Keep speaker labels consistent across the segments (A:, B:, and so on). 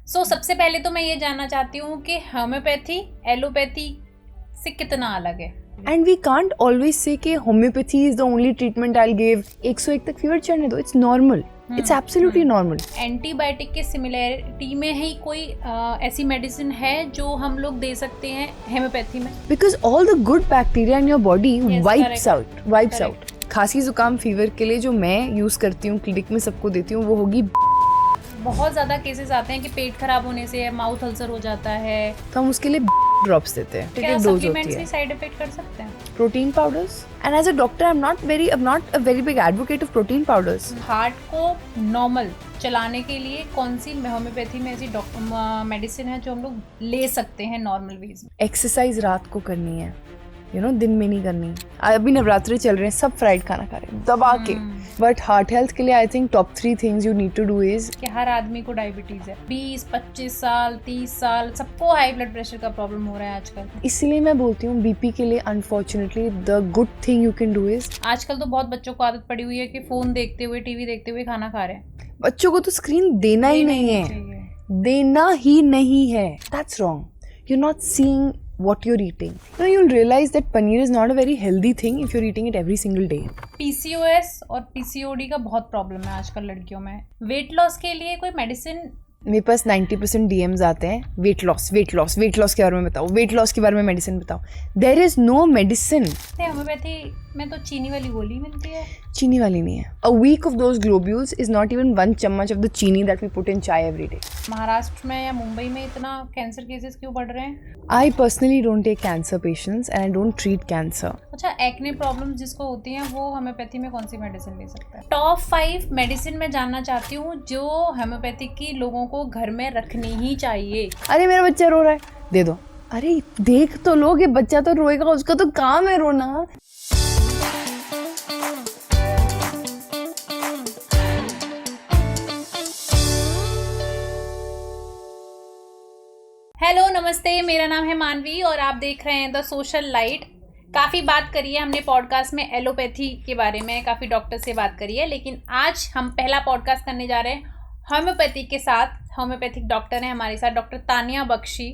A: सबसे पहले तो मैं ये जानना चाहती हूँ कि होम्योपैथी एलोपैथी से कितना अलग है।
B: And we can't always say कि homeopathy is the only treatment I give. 101 तक फीवर चढ़ने दो, it's normal, it's absolutely normal.
A: Antibiotic के सिमिलरिटी में ही कोई ऐसी मेडिसिन है जो हम लोग दे सकते हैं होम्योपैथी में?
B: Because all the good bacteria in your body wipes
A: correct.
B: Out. खांसी जुकाम फीवर के लिए जो मैं यूज करती हूँ, क्लिनिक में सबको देती हूँ, वो होगी।
A: बहुत ज़्यादा केसेस आते हैं कि पेट खराब होने से माउथ अल्सर हो जाता है,
B: तो हम उसके लिए ड्रॉप्स देते हैं।
A: क्या सप्लीमेंट्स भी साइड इफेक्ट कर सकते हैं?
B: Protein powders, and as a doctor I am not a very big advocate of protein powders.
A: Heart को नॉर्मल चलाने के लिए कौन सी होम्योपैथी में ऐसी मेडिसिन है जो हम लोग ले सकते हैं नॉर्मल वेज में?
B: एक्सरसाइज रात को करनी है, दिन में नहीं करनी। अभी नवरात्रि चल रहे हैं, सब फ्राइड खाना खा रहे हैं दबा के। बट हार्ट हेल्थ के लिए I think top 3 things you need to do is
A: कि हर आदमी को डायबिटीज है, 20-25 साल 30 साल सबको हाई ब्लड प्रेशर का प्रॉब्लम हो रहा है आजकल।
B: इसलिए मैं बोलती हूँ बीपी के लिए unfortunately the good thing you can do is,
A: आजकल तो बहुत बच्चों को आदत पड़ी हुई है कि फोन देखते हुए टीवी देखते हुए खाना खा रहे हैं।
B: बच्चों को तो स्क्रीन देना ही नहीं है, देना ही नहीं है। That's wrong. You not seeing what you're eating. You'll realize that paneer is not a very healthy thing if you're eating it every single day.
A: PCOS और PCOD का बहुत प्रॉब्लम है आजकल लड़कियों में। वेट लॉस के लिए कोई मेडिसिन?
B: मेरे पास 90% DMs आते हैं, वेट लॉस के बारे में बताओ, वेट लॉस के बारे में मेडिसिन बताओ। There is no medicine.
A: Homeopathy में तो चीनी वाली गोली मिलती है।
B: चीनी वाली नहीं है। A week of those globules is not even 1 chammach of the cheeni that we put in chai every day.
A: Maharashtra में या मुंबई में इतना कैंसर केसेस क्यों बढ़ रहे हैं?
B: I personally don't take cancer patients and I don't treat cancer.
A: अच्छा, एक्ने प्रॉब्लम जिसको होती हैं वो होम्योपैथी में कौन सी मेडिसिन ले सकता है? टॉप 5 मेडिसिन मैं जानना चाहती हूँ जो होम्योपैथी की लोगों को घर में रखनी ही चाहिए।
B: अरे मेरा बच्चा रो रहा है, दे दो। अरे देख तो लोग, ये बच्चा तो रोएगा, उसका तो काम है रोना।
A: हेलो नमस्ते, मेरा नाम है मानवी और आप देख रहे हैं द सोशल लाइट। काफ़ी बात करी है हमने पॉडकास्ट में एलोपैथी के बारे में, काफ़ी डॉक्टर से बात करी है, लेकिन आज हम पहला पॉडकास्ट करने जा रहे हैं होम्योपैथी के साथ। होम्योपैथिक डॉक्टर हैं हमारे साथ, डॉक्टर तानिया बख्शी।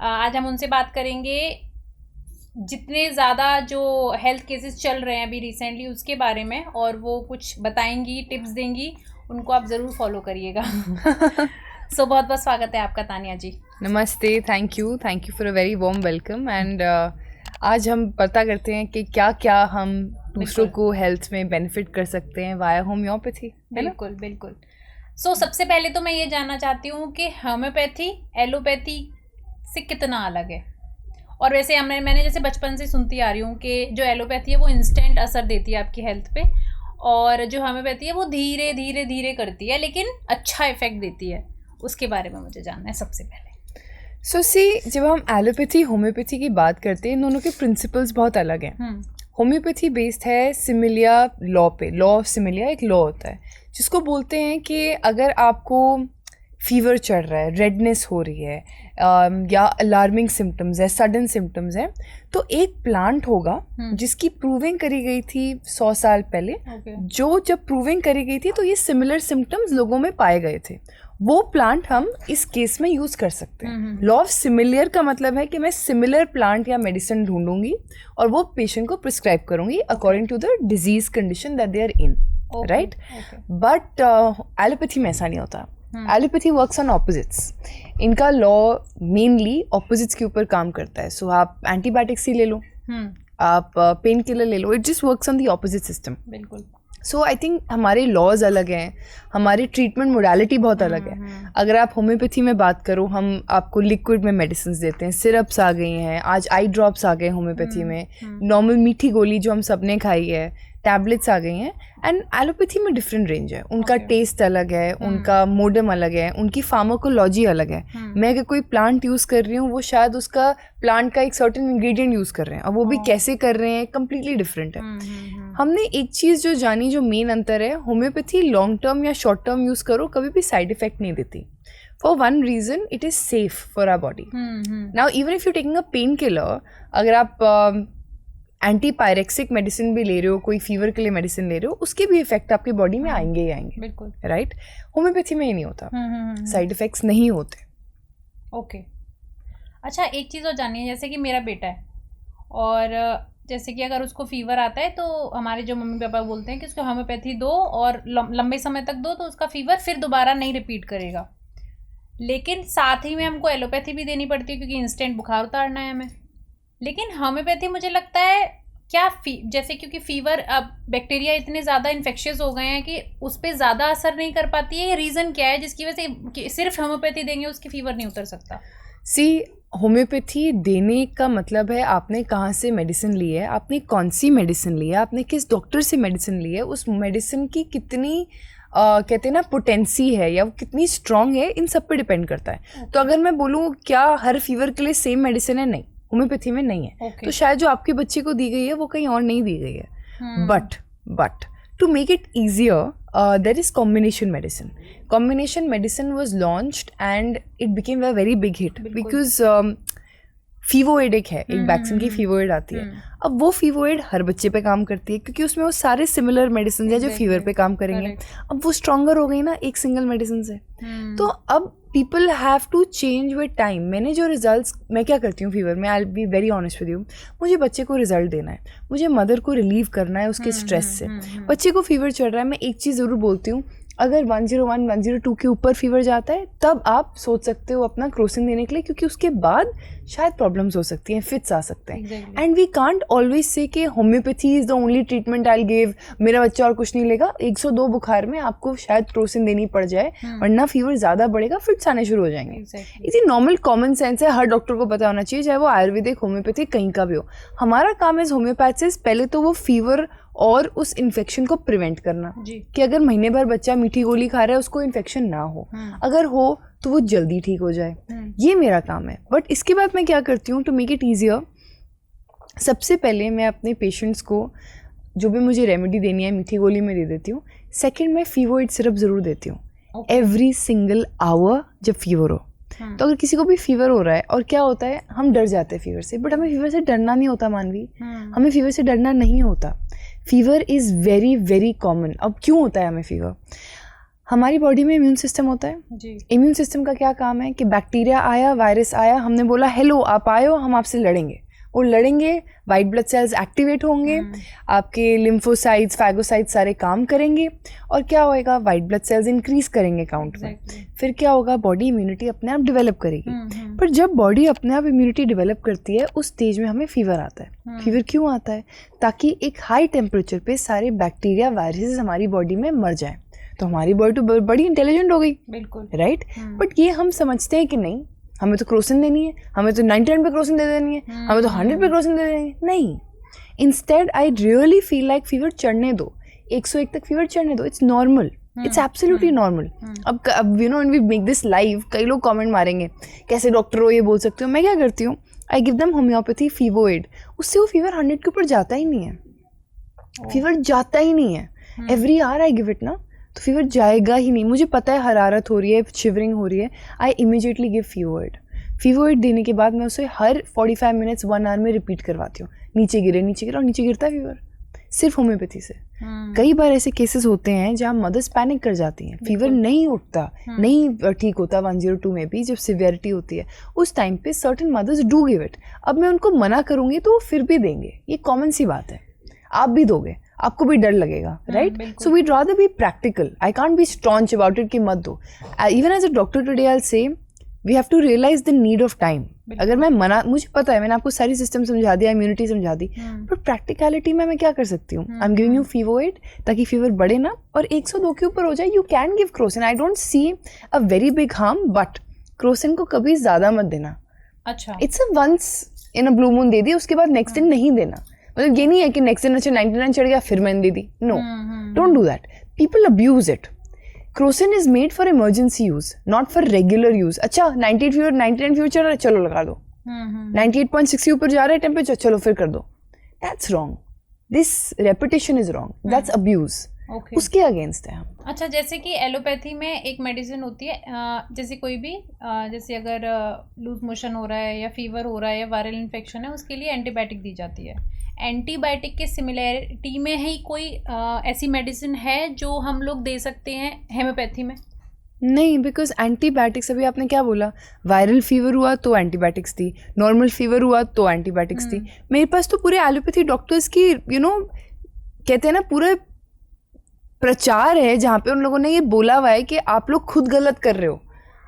A: आज हम उनसे बात करेंगे जितने ज़्यादा जो हेल्थ केसेस चल रहे हैं अभी रिसेंटली उसके बारे में, और वो कुछ बताएंगी, टिप्स देंगी, उनको आप ज़रूर फॉलो करिएगा। बहुत बहुत स्वागत है आपका तानिया जी।
B: नमस्ते, thank you for a very warm welcome. And आज हम पता करते हैं कि क्या क्या हम दूसरों को हेल्थ में बेनिफिट कर सकते हैं वाया होम्योपैथी।
A: बिल्कुल बिल्कुल। सबसे पहले तो मैं ये जानना चाहती हूँ कि होम्योपैथी एलोपैथी से कितना अलग है। और वैसे मैंने जैसे बचपन से सुनती आ रही हूँ कि जो एलोपैथी है वो इंस्टेंट असर देती है आपकी हेल्थ पे, और जो होम्योपैथी है वो धीरे धीरे धीरे करती है लेकिन अच्छा इफेक्ट देती है। उसके बारे में मुझे जानना है सबसे पहले।
B: जब हम एलोपैथी होम्योपैथी की बात करते हैं, इन दोनों के प्रिंसिपल्स बहुत अलग हैं। होम्योपैथी बेस्ड है सिमिलिया लॉ पे। लॉ ऑफ सिमिलिया एक लॉ होता है जिसको बोलते हैं कि अगर आपको फीवर चढ़ रहा है, रेडनेस हो रही है, या अलार्मिंग सिम्टम्स है, सडन सिम्टम्स है, तो एक प्लांट होगा जिसकी प्रूविंग करी गई थी 100 साल पहले। जो जब प्रूविंग करी गई थी तो ये सिमिलर सिम्टम्स लोगों में पाए गए थे। वो प्लांट हम इस केस में यूज कर सकते हैं। लॉ ऑफ सिमिलियर का मतलब है कि मैं सिमिलर प्लांट या मेडिसिन ढूंढूंगी और वो पेशेंट को प्रिस्क्राइब करूंगी according to the disease condition that they are in, right? But allopathy में ऐसा नहीं होता। Allopathy works on opposites. इनका लॉ मेनली ऑपोजिट्स के ऊपर काम करता है। सो आप एंटीबायोटिक्स ही ले लो, आप पेन किलर ले लो, it just works on the opposite system.
A: बिल्कुल।
B: सो आई थिंक हमारे लॉज अलग हैं, हमारी ट्रीटमेंट मोडालिटी बहुत अलग है। अगर आप होम्योपैथी में बात करो, हम आपको लिक्विड में मेडिसिन देते हैं, सिरप्स आ गई हैं, आज आई ड्रॉप्स आ गए होम्योपैथी में, नॉर्मल मीठी गोली जो हम सबने खाई है, टैबलेट्स आ गई हैं। एंड एलोपैथी में डिफरेंट रेंज है, उनका टेस्ट अलग है, उनका मोडम अलग है, उनकी फार्माकोलॉजी अलग है। मैं अगर कोई प्लांट यूज़ कर रही हूँ, वो शायद उसका प्लांट का एक सर्टेन इंग्रेडिएंट यूज़ कर रहे हैं, और वो भी कैसे कर रहे हैं कम्प्लीटली डिफरेंट है। हमने एक चीज़ जो जानी, जो मेन अंतर है, होम्योपैथी लॉन्ग टर्म या शॉर्ट टर्म यूज़ करो कभी भी साइड इफेक्ट नहीं देती। For one reason, it is safe for our body. Now even if you taking a pain killer, अगर आप एंटीपायरेक्सिक मेडिसिन भी ले रहे हो, कोई फीवर के लिए मेडिसिन ले रहे हो, उसके भी इफेक्ट आपकी बॉडी में आएंगे ही आएंगे.
A: बिल्कुल.
B: राइट. होम्योपैथी में ये नहीं होता, साइड इफेक्ट्स नहीं होते.
A: ओके. अच्छा, एक चीज़ और जानिए, जैसे कि मेरा बेटा है और जैसे कि अगर उसको फीवर आता है तो हमारे जो मम्मी पापा बोलते हैं कि उसको होम्योपैथी दो और लंबे समय तक दो तो उसका फीवर फिर दोबारा नहीं रिपीट करेगा. लेकिन साथ ही में हमको एलोपैथी भी देनी पड़ती है क्योंकि इंस्टेंट बुखार उतारना है हमें. लेकिन होम्योपैथी मुझे लगता है क्या जैसे क्योंकि फीवर अब बैक्टीरिया इतने ज़्यादा इन्फेक्शियस हो गए हैं कि उस पर ज़्यादा असर नहीं कर पाती है. ये रीज़न क्या है जिसकी वजह से सिर्फ होम्योपैथी देंगे उसकी फीवर नहीं उतर सकता?
B: होम्योपैथी देने का मतलब है आपने कहाँ से मेडिसिन ली है, आपने कौन सी मेडिसिन ली है, आपने किस डॉक्टर से मेडिसिन ली है, उस मेडिसिन की कितनी कहते हैं ना पोटेंसी है या वो कितनी स्ट्रांग है, इन सब पे डिपेंड करता है. तो अगर मैं बोलूँ क्या हर फीवर के लिए सेम मेडिसिन है, नहीं, होम्योपैथी में नहीं है. तो शायद जो आपके बच्चे को दी गई है वो कहीं और नहीं दी गई है. But to make it easier, there is combination medicine. Combination medicine was launched and it became a very big hit because फीवोएड एक है, एक वैक्सीन की फीवोएड आती है. अब वो फीवोएड हर बच्चे पे काम करती है क्योंकि उसमें वो सारे सिमिलर मेडिसिन है जो फीवर पे काम करेंगे. अब वो स्ट्रॉन्गर हो गई ना एक सिंगल मेडिसिन से. तो अब people have to change with time. मैंने जो रिजल्ट्स, मैं क्या करती हूँ फीवर में, I be very honest with you, मुझे बच्चे को रिजल्ट देना है, मुझे मदर को रिलीव करना है उसके स्ट्रेस से. बच्चे को फीवर चढ़ रहा है, मैं एक चीज़ ज़रूर बोलती हूँ, अगर 101 102 के ऊपर फीवर जाता है तब आप सोच सकते हो अपना क्रोसिन देने के लिए, क्योंकि उसके बाद शायद प्रॉब्लम्स हो सकती हैं, फिट्स आ सकते हैं. And we can't always say कि homeopathy is the only treatment I give, मेरा बच्चा और कुछ नहीं लेगा. 102 बुखार में आपको शायद क्रोसिन देनी पड़ जाए, वरना फीवर ज़्यादा बढ़ेगा, फिट्स आने शुरू हो जाएंगे. इसी नॉर्मल कॉमन सेंस है, हर डॉक्टर को पता होना चाहिए, चाहे वो आयुर्वेदिक होम्योपैथी कहीं का भी हो. हमारा काम एज होम्योपैथिस्ट पहले तो वो फीवर और उस इन्फेक्शन को प्रिवेंट करना कि अगर महीने भर बच्चा मीठी गोली खा रहा है उसको इन्फेक्शन ना हो, अगर हो तो वो जल्दी ठीक हो जाए. ये मेरा काम है. बट इसके बाद मैं क्या करती हूँ टू मेक इट ईजियर, सबसे पहले मैं अपने पेशेंट्स को जो भी मुझे रेमेडी देनी है मीठी गोली में दे देती हूँ. सेकेंड, मैं फीवोइड सिरप ज़रूर देती हूँ एवरी सिंगल आवर जब फीवर हो. तो अगर किसी को भी फीवर हो रहा है, और क्या होता है हम डर जाते हैं फीवर से, बट हमें फीवर से डरना नहीं होता मानवी, हमें फीवर से डरना नहीं होता. Fever is very very common. अब क्यों होता है हमें फीवर? हमारी बॉडी में इम्यून सिस्टम होता है. इम्यून सिस्टम का क्या काम है कि बैक्टीरिया आया, वायरस आया, हमने बोला हेलो आप आए हो, हम आपसे लड़ेंगे. वो लड़ेंगे, वाइट ब्लड सेल्स एक्टिवेट होंगे, आपके लिम्फोसाइट्स, फैगोसाइट्स सारे काम करेंगे, और क्या होएगा, वाइट ब्लड सेल्स इंक्रीज करेंगे काउंट में. फिर क्या होगा, बॉडी इम्यूनिटी अपने आप डेवलप करेगी. पर जब बॉडी अपने आप इम्यूनिटी डेवलप करती है उस स्टेज में हमें फीवर आता है. फीवर क्यों आता है? ताकि एक हाई टेम्परेचर पे सारे बैक्टीरिया, वायरसेस हमारी बॉडी में मर जाए. तो हमारी बॉडी तो बड़ी इंटेलिजेंट हो गई, बिल्कुल राइट. बट ये हम समझते हैं कि नहीं, हमें तो क्रोसिन देनी है, हमें तो 99 पे क्रोसिन दे देनी है, हमें तो 100 पे क्रोसिन दे देनी है. नहीं, instead I really feel like fever चढ़ने दो, 101 तक फीवर चढ़ने दो. It's normal, it's absolutely normal. अब you know when we make this live, कई लोग कमेंट मारेंगे कैसे डॉक्टर हो ये बोल सकते हो. मैं क्या करती हूँ, आई गिव देम होम्योपैथी फीवोएड. उससे वो फीवर 100 के ऊपर जाता ही नहीं है. फीवर जाता ही नहीं है. Every hour I give it ना, तो फीवर जाएगा ही नहीं. मुझे पता है हरारत हो रही है, शिवरिंग हो रही है, आई इमीडिएटली गिव फीवोएड. फीवोएड देने के बाद मैं उसे हर 45 मिनट्स 1 आवर में रिपीट करवाती हूँ. नीचे गिरे और नीचे गिरता है फीवर, सिर्फ होम्योपैथी से. कई बार ऐसे केसेस होते हैं जहाँ मदर्स पैनिक कर जाती हैं, फीवर नहीं उठता, नहीं ठीक होता 102 में भी जब सिवियरिटी होती है. उस टाइम पे certain mothers do give it. अब मैं उनको मना करूँगी तो वो फिर भी देंगे, ये कॉमन सी बात है. आप भी दोगे, आपको भी डर लगेगा, right. So we'd rather be practical. I can't be staunch about it कि मत दो. Even as a doctor today I will say we have to realise the need of time. अगर मैं मना, मुझे पता है, मैंने आपको सारी सिस्टम समझा दिया, इम्यूनिटी समझा दी, पर प्रैक्टिकलिटी में मैं क्या कर सकती हूँ, आई एम गिविंग यू फीवोएड ताकि फीवर बढ़े ना और 102 के ऊपर हो जाए. You can give Crocin, I don't see a very big harm, but Crocin को कभी ज़्यादा मत देना. अच्छा, it's a once in a blue moon दे दी, उसके बाद नेक्स्ट दिन नहीं देना. मतलब ये नहीं है कि नेक्स्ट दिन अच्छा 99 चढ़ गया फिर मैंने दे दी. No, don't do that. People abuse it. Crocin is made for emergency use, not for regular use. अच्छा 98 फीवर 99 फीवर चल रहा है, चलो लगा दो. 98.6 के ऊपर जा रहा है टेम्परेचर, चलो फिर कर दो. That's wrong. This repetition is wrong. That's abuse.
A: Okay.
B: उसके अगेंस्ट है हम।
A: अच्छा, जैसे कि एलोपैथी में एक मेडिसिन होती है, जैसे कोई भी जैसे अगर लूज मोशन हो रहा है या फीवर हो रहा है या वायरल इन्फेक्शन है, उसके लिए एंटीबायोटिक दी जाती है। एंटीबायोटिक के सिमिलैरिटी में ही कोई ऐसी मेडिसिन है जो हम लोग दे सकते हैं होम्योपैथी में?
B: नहीं, बिकॉज एंटीबायोटिक्स, अभी आपने क्या बोला, वायरल फीवर हुआ तो एंटीबायोटिक्स दी, नॉर्मल फीवर हुआ तो एंटीबायोटिक्स दी। मेरे पास तो पूरे एलोपैथी डॉक्टर्स की कहते हैं ना, पूरे प्रचार है जहाँ पे उन लोगों ने ये बोला हुआ है कि आप लोग खुद गलत कर रहे हो,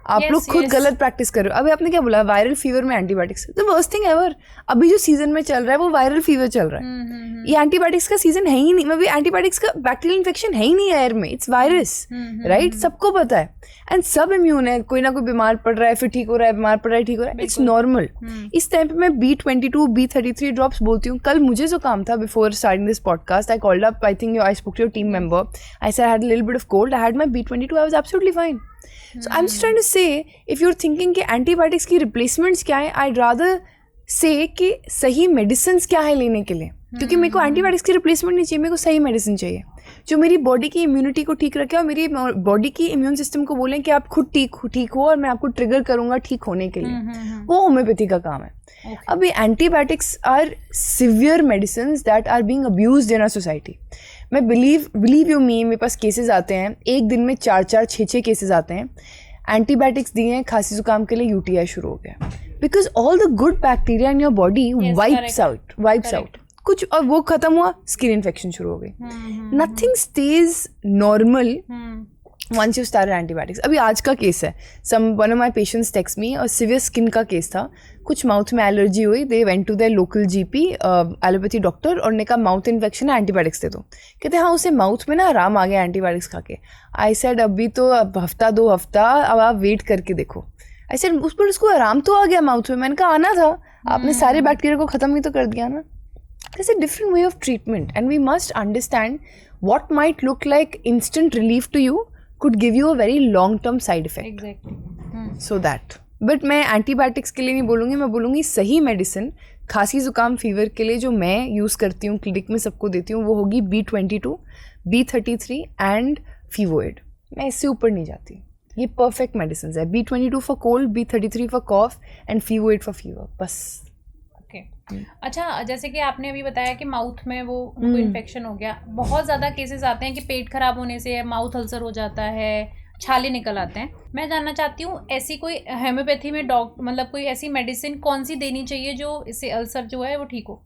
B: आप लोग खुद गलत प्रैक्टिस कर रहे हो। अभी आपने क्या बोला, वायरल फीवर में antibiotics, the worst thing ever. अभी जो सीजन में चल रहा है वो वायरल फीवर चल रहा है। ये एंटीबायोटिक्स का सीजन है ही नहीं, मतलब एंटीबायोटिक्स का बैक्टीरियल इन्फेक्शन है ही नहीं एयर में, इट्स वायरस, राइट, सबको पता है। एंड सब इम्यून है, कोई ना कोई बीमार पड़ रहा है फिर ठीक हो रहा है, बीमार पड़ रहा है ठीक हो रहा है, इट्स नॉर्मल। इस टाइम पे मैं B22 B33 ड्रॉप्स बोलती हूँ। कल मुझे जो काम था, before starting this podcast, I called up, I think I spoke to your team member, I said I had a little bit of cold, I had my B22, I was absolutely fine. So I'm just trying to say, if you're thinking कि antibiotics की replacements क्या है, I'd rather say कि सही medicine क्या है लेने के लिए, क्योंकि मेरे को एंटीबायोटिक्स की रिप्लेसमेंट नहीं चाहिए, मेरे को सही मेडिसिन चाहिए जो मेरी बॉडी की इम्यूनिटी को ठीक रखे और मेरी बॉडी की इम्यून सिस्टम को बोलें कि आप खुद ठीक हो और मैं आपको ट्रिगर करूंगा ठीक होने के लिए। वो होम्योपैथी का काम है। अभी antibiotics are severe medicine that are being abused in our society. मैं बिलीव यू मी, मेरे पास केसेस आते हैं, एक दिन में 4-4 6-6 केसेस आते हैं, एंटीबायोटिक्स दिए हैं, खांसी जुकाम के लिए UTI शुरू हो गया, because all the good bacteria in your body wipes out कुछ, और वो खत्म हुआ, स्किन इन्फेक्शन शुरू हो गई। Nothing stage normal once you start antibiotics. अभी आज का केस है, one of my patients text me, और सिवियर स्किन का केस था, कुछ माउथ में एलर्जी हुई, they went to their local GP allopathy doctor, और ने कहा माउथ इन्फेक्शन है, एंटीबायोटिक्स दे दो। कहते हाँ उसे माउथ में ना आराम आ गया एंटीबायोटिक्स खा के। आई सेड अभी तो हफ्ता 2 हफ्ता, अब आप वेट करके देखो। आई सेड उस पर उसको आराम तो आ गया माउथ में। मैंने कहा आना था, आपने सारे बैक्टीरिया को ख़त्म ही तो कर दिया ना। There's a different way of treatment, and we must understand what might look like instant relief to you could give you a very long-term side effect.
A: Exactly.
B: So that. But मैं antibiotics के लिए नहीं बोलूँगी, मैं बोलूँगी सही medicine खांसी जुकाम फीवर के लिए जो मैं यूज़ करती हूँ, क्लिनिक में सबको देती हूँ, वो होगी B22, B33 एंड फीवोइड। मैं इससे ऊपर नहीं जाती। ये परफेक्ट मेडिसिन है। B22 for cold, B33 for cough and fevoid for fever, बस।
A: अच्छा, जैसे कि आपने अभी बताया कि माउथ में वो उनको इन्फेक्शन हो गया, बहुत ज़्यादा केसेस आते हैं कि पेट खराब होने से माउथ अल्सर हो जाता है, छाले निकल आते हैं। मैं जानना चाहती हूँ ऐसी कोई होम्योपैथी में मतलब कोई ऐसी मेडिसिन कौन सी देनी चाहिए जो इससे अल्सर जो है वो ठीक हो?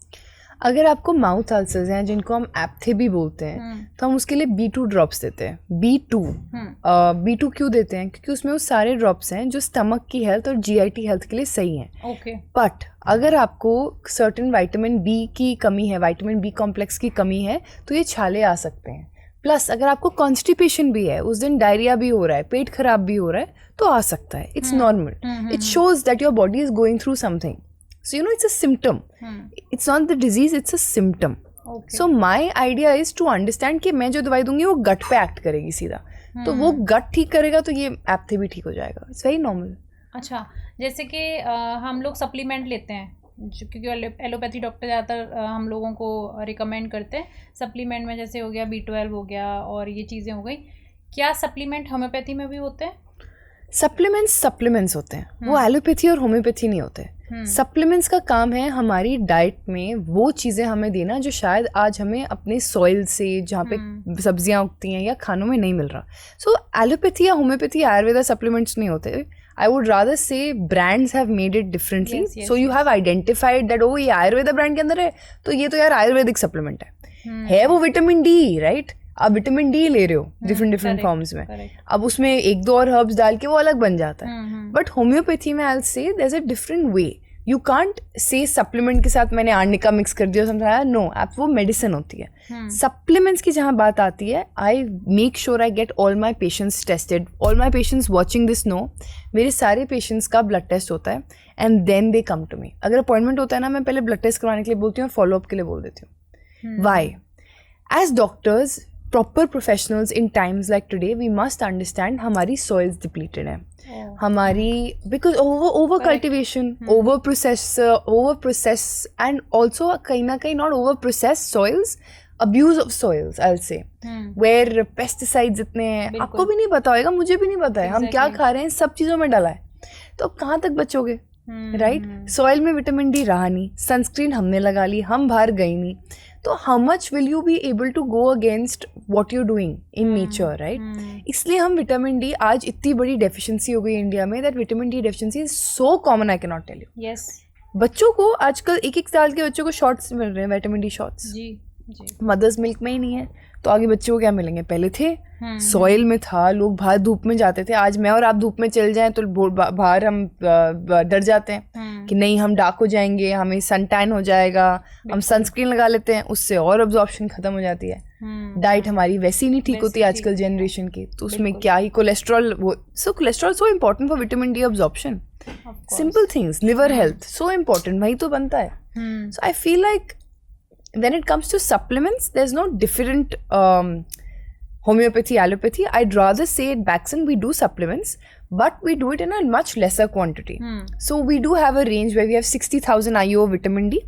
B: अगर आपको माउथ अल्सर्स हैं जिनको हम एप्थे भी बोलते हैं, तो हम उसके लिए B2 ड्रॉप्स देते हैं। B2 क्यों देते हैं? क्योंकि उसमें वो सारे ड्रॉप्स हैं जो स्टमक की हेल्थ और GIT हेल्थ के लिए सही हैं।
A: ओके।
B: बट अगर आपको सर्टेन विटामिन B की कमी है, विटामिन B कॉम्प्लेक्स की कमी है, तो ये छाले आ सकते हैं। प्लस अगर आपको कॉन्स्टिपेशन भी है, उस दिन डायरिया भी हो रहा है, पेट खराब भी हो रहा है, तो आ सकता है। It's normal. It shows that your body is going through something. So it's a symptom. It's not the disease, it's a symptom. Okay. So my idea is to understand कि मैं जो दवाई दूंगी वो गट पे एक्ट करेगी सीधा, तो वो गट ठीक करेगा तो ये एप्थे भी ठीक हो जाएगा। It's very normal.
A: अच्छा, जैसे कि हम लोग सप्लीमेंट लेते हैं, क्योंकि एलोपैथी डॉक्टर ज़्यादातर हम लोगों को रिकमेंड करते हैं सप्लीमेंट में, जैसे हो गया B12 हो गया और ये चीज़ें हो गई। क्या सप्लीमेंट होम्योपैथी में भी होते हैं? सप्लीमेंट्स होते हैं, वो एलोपैथी और होम्योपैथी नहीं होते। सप्लीमेंट्स का काम है हमारी डाइट में वो चीज़ें हमें देना जो शायद आज हमें अपने सॉइल से, जहाँ पे सब्जियाँ उगती हैं या खानों में नहीं मिल रहा। सो एलोपैथी या होम्योपैथी आयुर्वेदा सप्लीमेंट्स नहीं होते। I would rather say brands have made it differently. So you have identified that oh ये आयुर्वेदा ब्रांड के अंदर है, तो ये तो यार आयुर्वेदिक सप्लीमेंट है वो विटामिन D, राइट? आप विटामिन D ले रहे हो डिफरेंट फॉर्म्स में, अब उसमें 1-2 और हर्ब्स डाल के वो अलग बन जाता है। बट होम्योपैथी में I will say there is a different way. You can't say supplement के साथ मैंने आर्निका मिक्स कर दिया समझाया, नो, आप वो मेडिसिन होती है। सप्लीमेंट्स की जहाँ बात आती है, I make sure I get all my patients tested. All my patients watching this know, मेरे सारे पेशेंट्स का ब्लड टेस्ट होता है and then they come to me. अगर अपॉइंटमेंट होता है ना, मैं पहले ब्लड टेस्ट करवाने के लिए बोलती हूँ और फॉलोअप के लिए बोल देती हूँ। Why? As doctors, proper professionals in times like today, we must understand हमारी soils depleted है, हमारी because over cultivation, over process and also कहीं ना कहीं not over processed soils
B: abuse of soils, I'll say, where pesticides इतने हैं, आपको भी नहीं पता होगा, मुझे भी नहीं पता है, हम क्या खा रहे हैं, सब चीज़ों में डाला है, तो अब कहाँ तक बचोगे, राइट? सॉइल में विटामिन डी रहा नहीं, सनस्क्रीन हमने लगा ली, हम बाहर गई नहीं, तो how much will you be able to go against what you doing in nature, right? इसलिए हम विटामिन डी, आज इतनी बड़ी डेफिशिएंसी हो गई इंडिया में, that vitamin D deficiency is so common, I can not tell you.
A: Yes,
B: बच्चों को आजकल 1-1 साल के बच्चों को शॉट्स मिल रहे हैं, विटामिन डी शॉट्स।
A: जी,
B: मदर्स मिल्क में ही नहीं है, तो आगे बच्चों को क्या मिलेंगे? पहले थे सॉइल में था, लोग बाहर धूप में जाते थे, आज मैं और आप धूप में चल जाएं तो बाहर हम डर जाते हैं कि नहीं हम डार्क हो जाएंगे, हमें सन टैन हो जाएगा, हम सनस्क्रीन लगा लेते हैं, उससे और अब्जॉर्प्शन खत्म हो जाती है। डाइट हमारी वैसी नहीं ठीक होती आजकल जनरेशन की, तो उसमें क्या ही cholesterol, so cholesterol so important for vitamin D absorption, simple things, liver health so important, वही तो बनता है। So I feel like when it comes to supplements, there's no different homeopathy, allopathy. I'd rather say at Baxen we do supplements, but we do it in a much lesser quantity. So we do have a range where we have 60,000 IU of vitamin D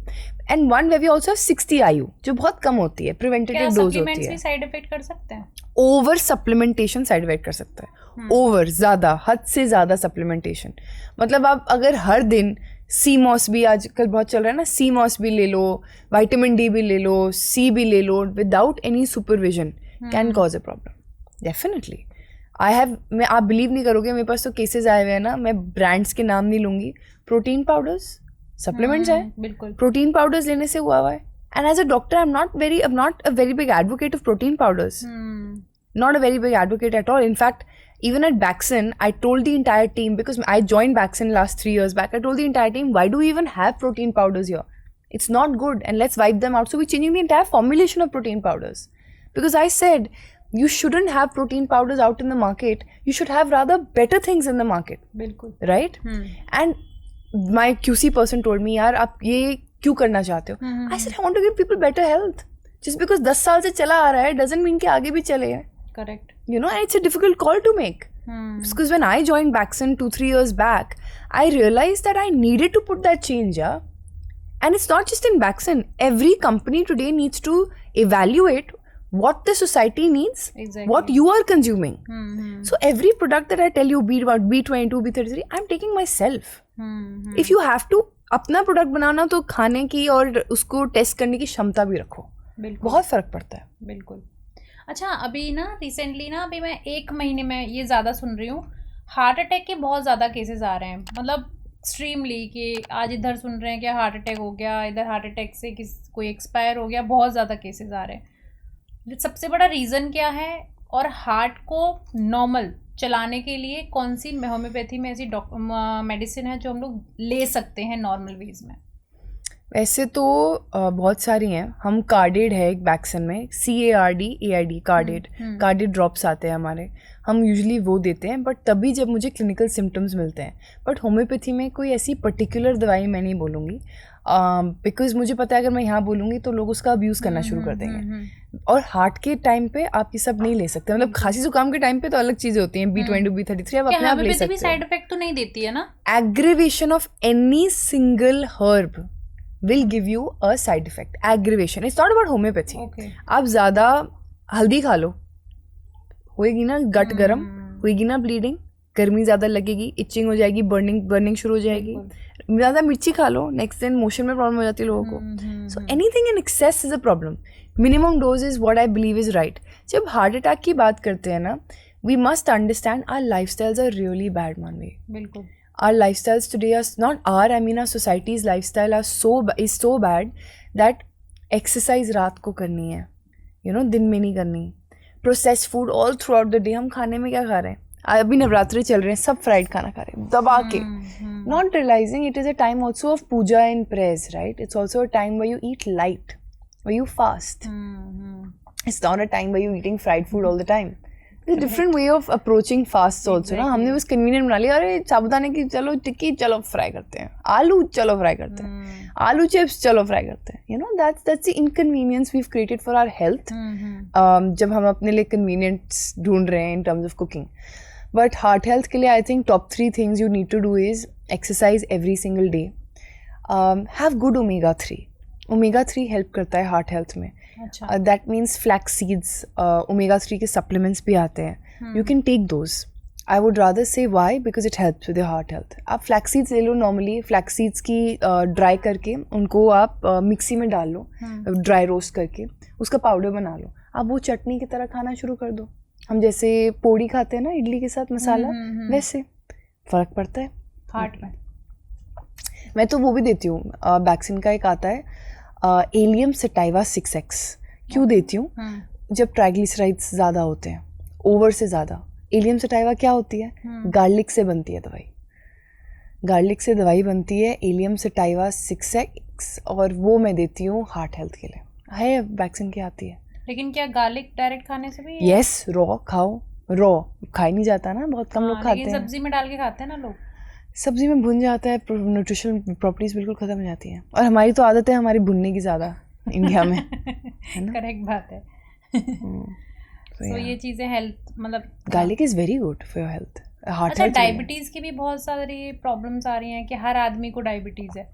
B: and one where we also have 60 IU, जो बहुत कम होती है, preventative dose होती है।
A: supplements भी side effect कर सकते हैं?
B: Over supplementation side effect कर सकता है, over ज़्यादा, हद से ज़्यादा supplementation, मतलब आप अगर हर दिन CMOS भी आजकल बहुत चल रहा है ना, CMOS भी ले लो, विटामिन डी भी ले लो, C भी ले लो, without any supervision can cause a problem definitely. मैं आप बिलीव नहीं करोगे, मेरे पास तो केसेस आए हुए हैं ना, मैं ब्रांड्स के नाम नहीं लूँगी, प्रोटीन पाउडर्स, सप्लीमेंट्स हैं, बिल्कुल प्रोटीन पाउडर्स लेने से हुआ है। And as a doctor I am not a very big advocate of protein powders, not a very big advocate at all. In fact, even at Baxen, I told the entire team, because I joined Baxen last 3 years back, I told the entire team, why do we even have protein powders here? It's not good, and let's wipe them out. So we're changing the entire formulation of protein powders. Because I said, you shouldn't have protein powders out in the market. You should have rather better things in the market. Bilkul. Right? And my QC person told me, yaar, aap ye kyun karna chahte ho? I said, I want to give people better health. Just because 10 साल से चला आ रहा है doesn't mean कि आगे भी चले हैं. Correct. You know, and it's a difficult call to make. Because when I joined Baxen 2-3 years back, I realized that I needed to put that change, yeah? And it's not just in Baxen. Every company today needs to evaluate what the society needs, exactly. What you are consuming. So every product that I tell you, be about B22, B33, I'm taking myself. If you have to अपना product बनाना, तो खाने की और उसको test करने की क्षमता भी रखो, बहुत फ़र्क पड़ता है।
A: बिल्कुल। अच्छा, अभी ना रिसेंटली ना, अभी मैं 1 महीने में ये ज़्यादा सुन रही हूँ, हार्ट अटैक के बहुत ज़्यादा केसेस आ रहे हैं, मतलब एक्सट्रीमली, कि आज इधर सुन रहे हैं कि हार्ट अटैक हो गया, इधर हार्ट अटैक से कोई एक्सपायर हो गया, बहुत ज़्यादा केसेस आ रहे हैं। सबसे बड़ा रीज़न क्या है, और हार्ट को नॉर्मल चलाने के लिए कौन सी होम्योपैथी में ऐसी मेडिसिन है जो हम लोग ले सकते हैं नॉर्मल वेज में?
B: वैसे तो बहुत सारी हैं। हम कार्डेड है एक बैक्सन में, CARD कार्डेड ड्रॉप्स आते हैं हमारे, हम यूजुअली वो देते हैं, बट तभी जब मुझे क्लिनिकल सिम्टम्स मिलते हैं। बट होम्योपैथी में कोई ऐसी पर्टिकुलर दवाई मैं नहीं बोलूँगी, बिकॉज मुझे पता है अगर मैं यहाँ बोलूँगी तो लोग उसका अब्यूज़ करना शुरू कर देंगे। और हार्ट के टाइम पे आप ये सब नहीं ले सकते, मतलब खांसी जुकाम के टाइम पे तो अलग चीज़ें होती हैं, B22, B33 आप अपने आप ले सकते हैं।
A: साइड इफेक्ट तो नहीं देती है ना?
B: Aggravation of any single herb will give you a side effect. Aggravation. It's not about homeopathy. Okay. आप ज़्यादा हल्दी खा लो, होएगी ना गट गरम, होएगी ना ब्लीडिंग, गर्मी ज़्यादा लगेगी, इचिंग हो जाएगी, बर्निंग शुरू हो जाएगी। ज़्यादा मिर्ची खा लो, नेक्स्ट दिन मोशन में प्रॉब्लम हो जाती है लोगों को। So anything in excess is a problem. Minimum dose is what I believe is right. जब हार्ट अटैक की बात करते हैं ना, we must understand our lifestyles are really bad, Manvi. बिल्कुल। Our lifestyles today are not our, I mean our society's lifestyle is so bad that exercise रात को करनी है, you know, दिन में नहीं करनी। Processed food all throughout the day। हम खाने में क्या खा रहे हैं? अभी नवरात्रि चल रहे हैं, सब फ्राइड खाना खा रहे हैं दबा के, not realizing it is a time also of puja and prayers, right? It's also a time where you eat light, where you fast. It's not a time where you eating fried food all the time. Different way of approaching fast also ना। हमने बस convenient बना लिया, अरे साबुदाने की चलो टिक्की चलो fry करते हैं, आलू चलो फ्राई करते हैं, आलू चिप्स चलो फ्राई करते हैं। You know that's the inconvenience we have created for our health, जब हम अपने लिए कन्वीनियंस ढूंढ रहे हैं in terms of cooking. But heart health के लिए I think top 3 things you need to do is exercise every single day, have good omega 3 help करता है हार्ट हेल्थ में।
A: अच्छा,
B: that means flax seeds, omega 3 के supplements भी आते हैं, you can take those. I would rather say why, because it helps with heart health. आप flax seeds ले लो, नॉर्मली फ्लैक्स सीड्स की ड्राई करके उनको आप मिक्सी में डाल लो, ड्राई रोस्ट करके उसका पाउडर बना लो. आप वो चटनी की तरह खाना शुरू कर दो. हम जैसे पोड़ी खाते हैं ना इडली के साथ मसाला, वैसे फ़र्क पड़ता है
A: हार्ट में.
B: मैं तो वो भी देती हूँ, वैक्सीन का एक आता है एलियम सटाइवा 6X. क्यों देती हूँ? जब ट्राइग्लिसराइड्स ज़्यादा होते हैं, ओवर से ज़्यादा. एलियम सटाइवा क्या होती है? गार्लिक से बनती है दवाई. गार्लिक से दवाई बनती है एलियम सटाइवा 6X, और वो मैं देती हूँ हार्ट हेल्थ के लिए. है वैक्सीन की आती है.
A: लेकिन क्या गार्लिक डायरेक्ट खाने से भी?
B: यस, रॉ खाओ. रॉ खा ही नहीं जाता ना, बहुत कम लोग खाते हैं.
A: सब्जी में डाल के खाते हैं ना लोग.
B: सब्जी में भुन जाता है, न्यूट्रिशनल प्रॉपर्टीज बिल्कुल ख़त्म हो जाती हैं. और हमारी तो आदत है हमारी भुनने की ज़्यादा इंडिया में, है ना.
A: करेक्ट बात है. तो ये चीज़ें हेल्थ मतलब
B: garlic is very good for your health. Heart
A: अच्छा, डायबिटीज़ की भी बहुत सारी प्रॉब्लम्स आ रही हैं कि हर आदमी को डायबिटीज़ है,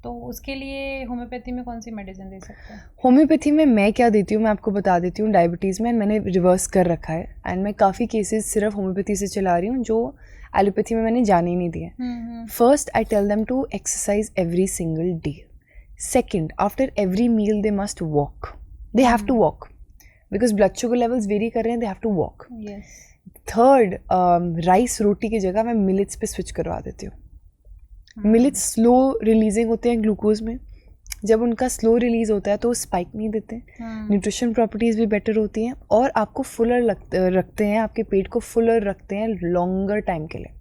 A: तो उसके लिए होम्योपैथी में कौन सी मेडिसिन दे सकते हैं?
B: होम्योपैथी में मैं क्या देती हूँ मैं आपको बता देती हूँ. डायबिटीज़ में मैंने रिवर्स कर रखा है, एंड मैं काफ़ी केसेस सिर्फ होम्योपैथी से चला रही हूँ जो एलोपैथी में मैंने जाने ही नहीं दिए. First, I tell them to exercise every single day. Second, after every meal they must walk. They have to walk because blood sugar levels vary कर रहे हैं. They have to walk. Third, rice रोटी की जगह मैं millets पे switch करवा देती हूँ. मिलेट्स स्लो रिलीजिंग होते हैं ग्लूकोज में. जब उनका स्लो रिलीज होता है तो वो स्पाइक नहीं देते. न्यूट्रिशन प्रॉपर्टीज़ भी बेटर होती हैं और आपको फुलर रखते हैं, आपके पेट को फुलर रखते हैं लॉन्गर टाइम के लिए.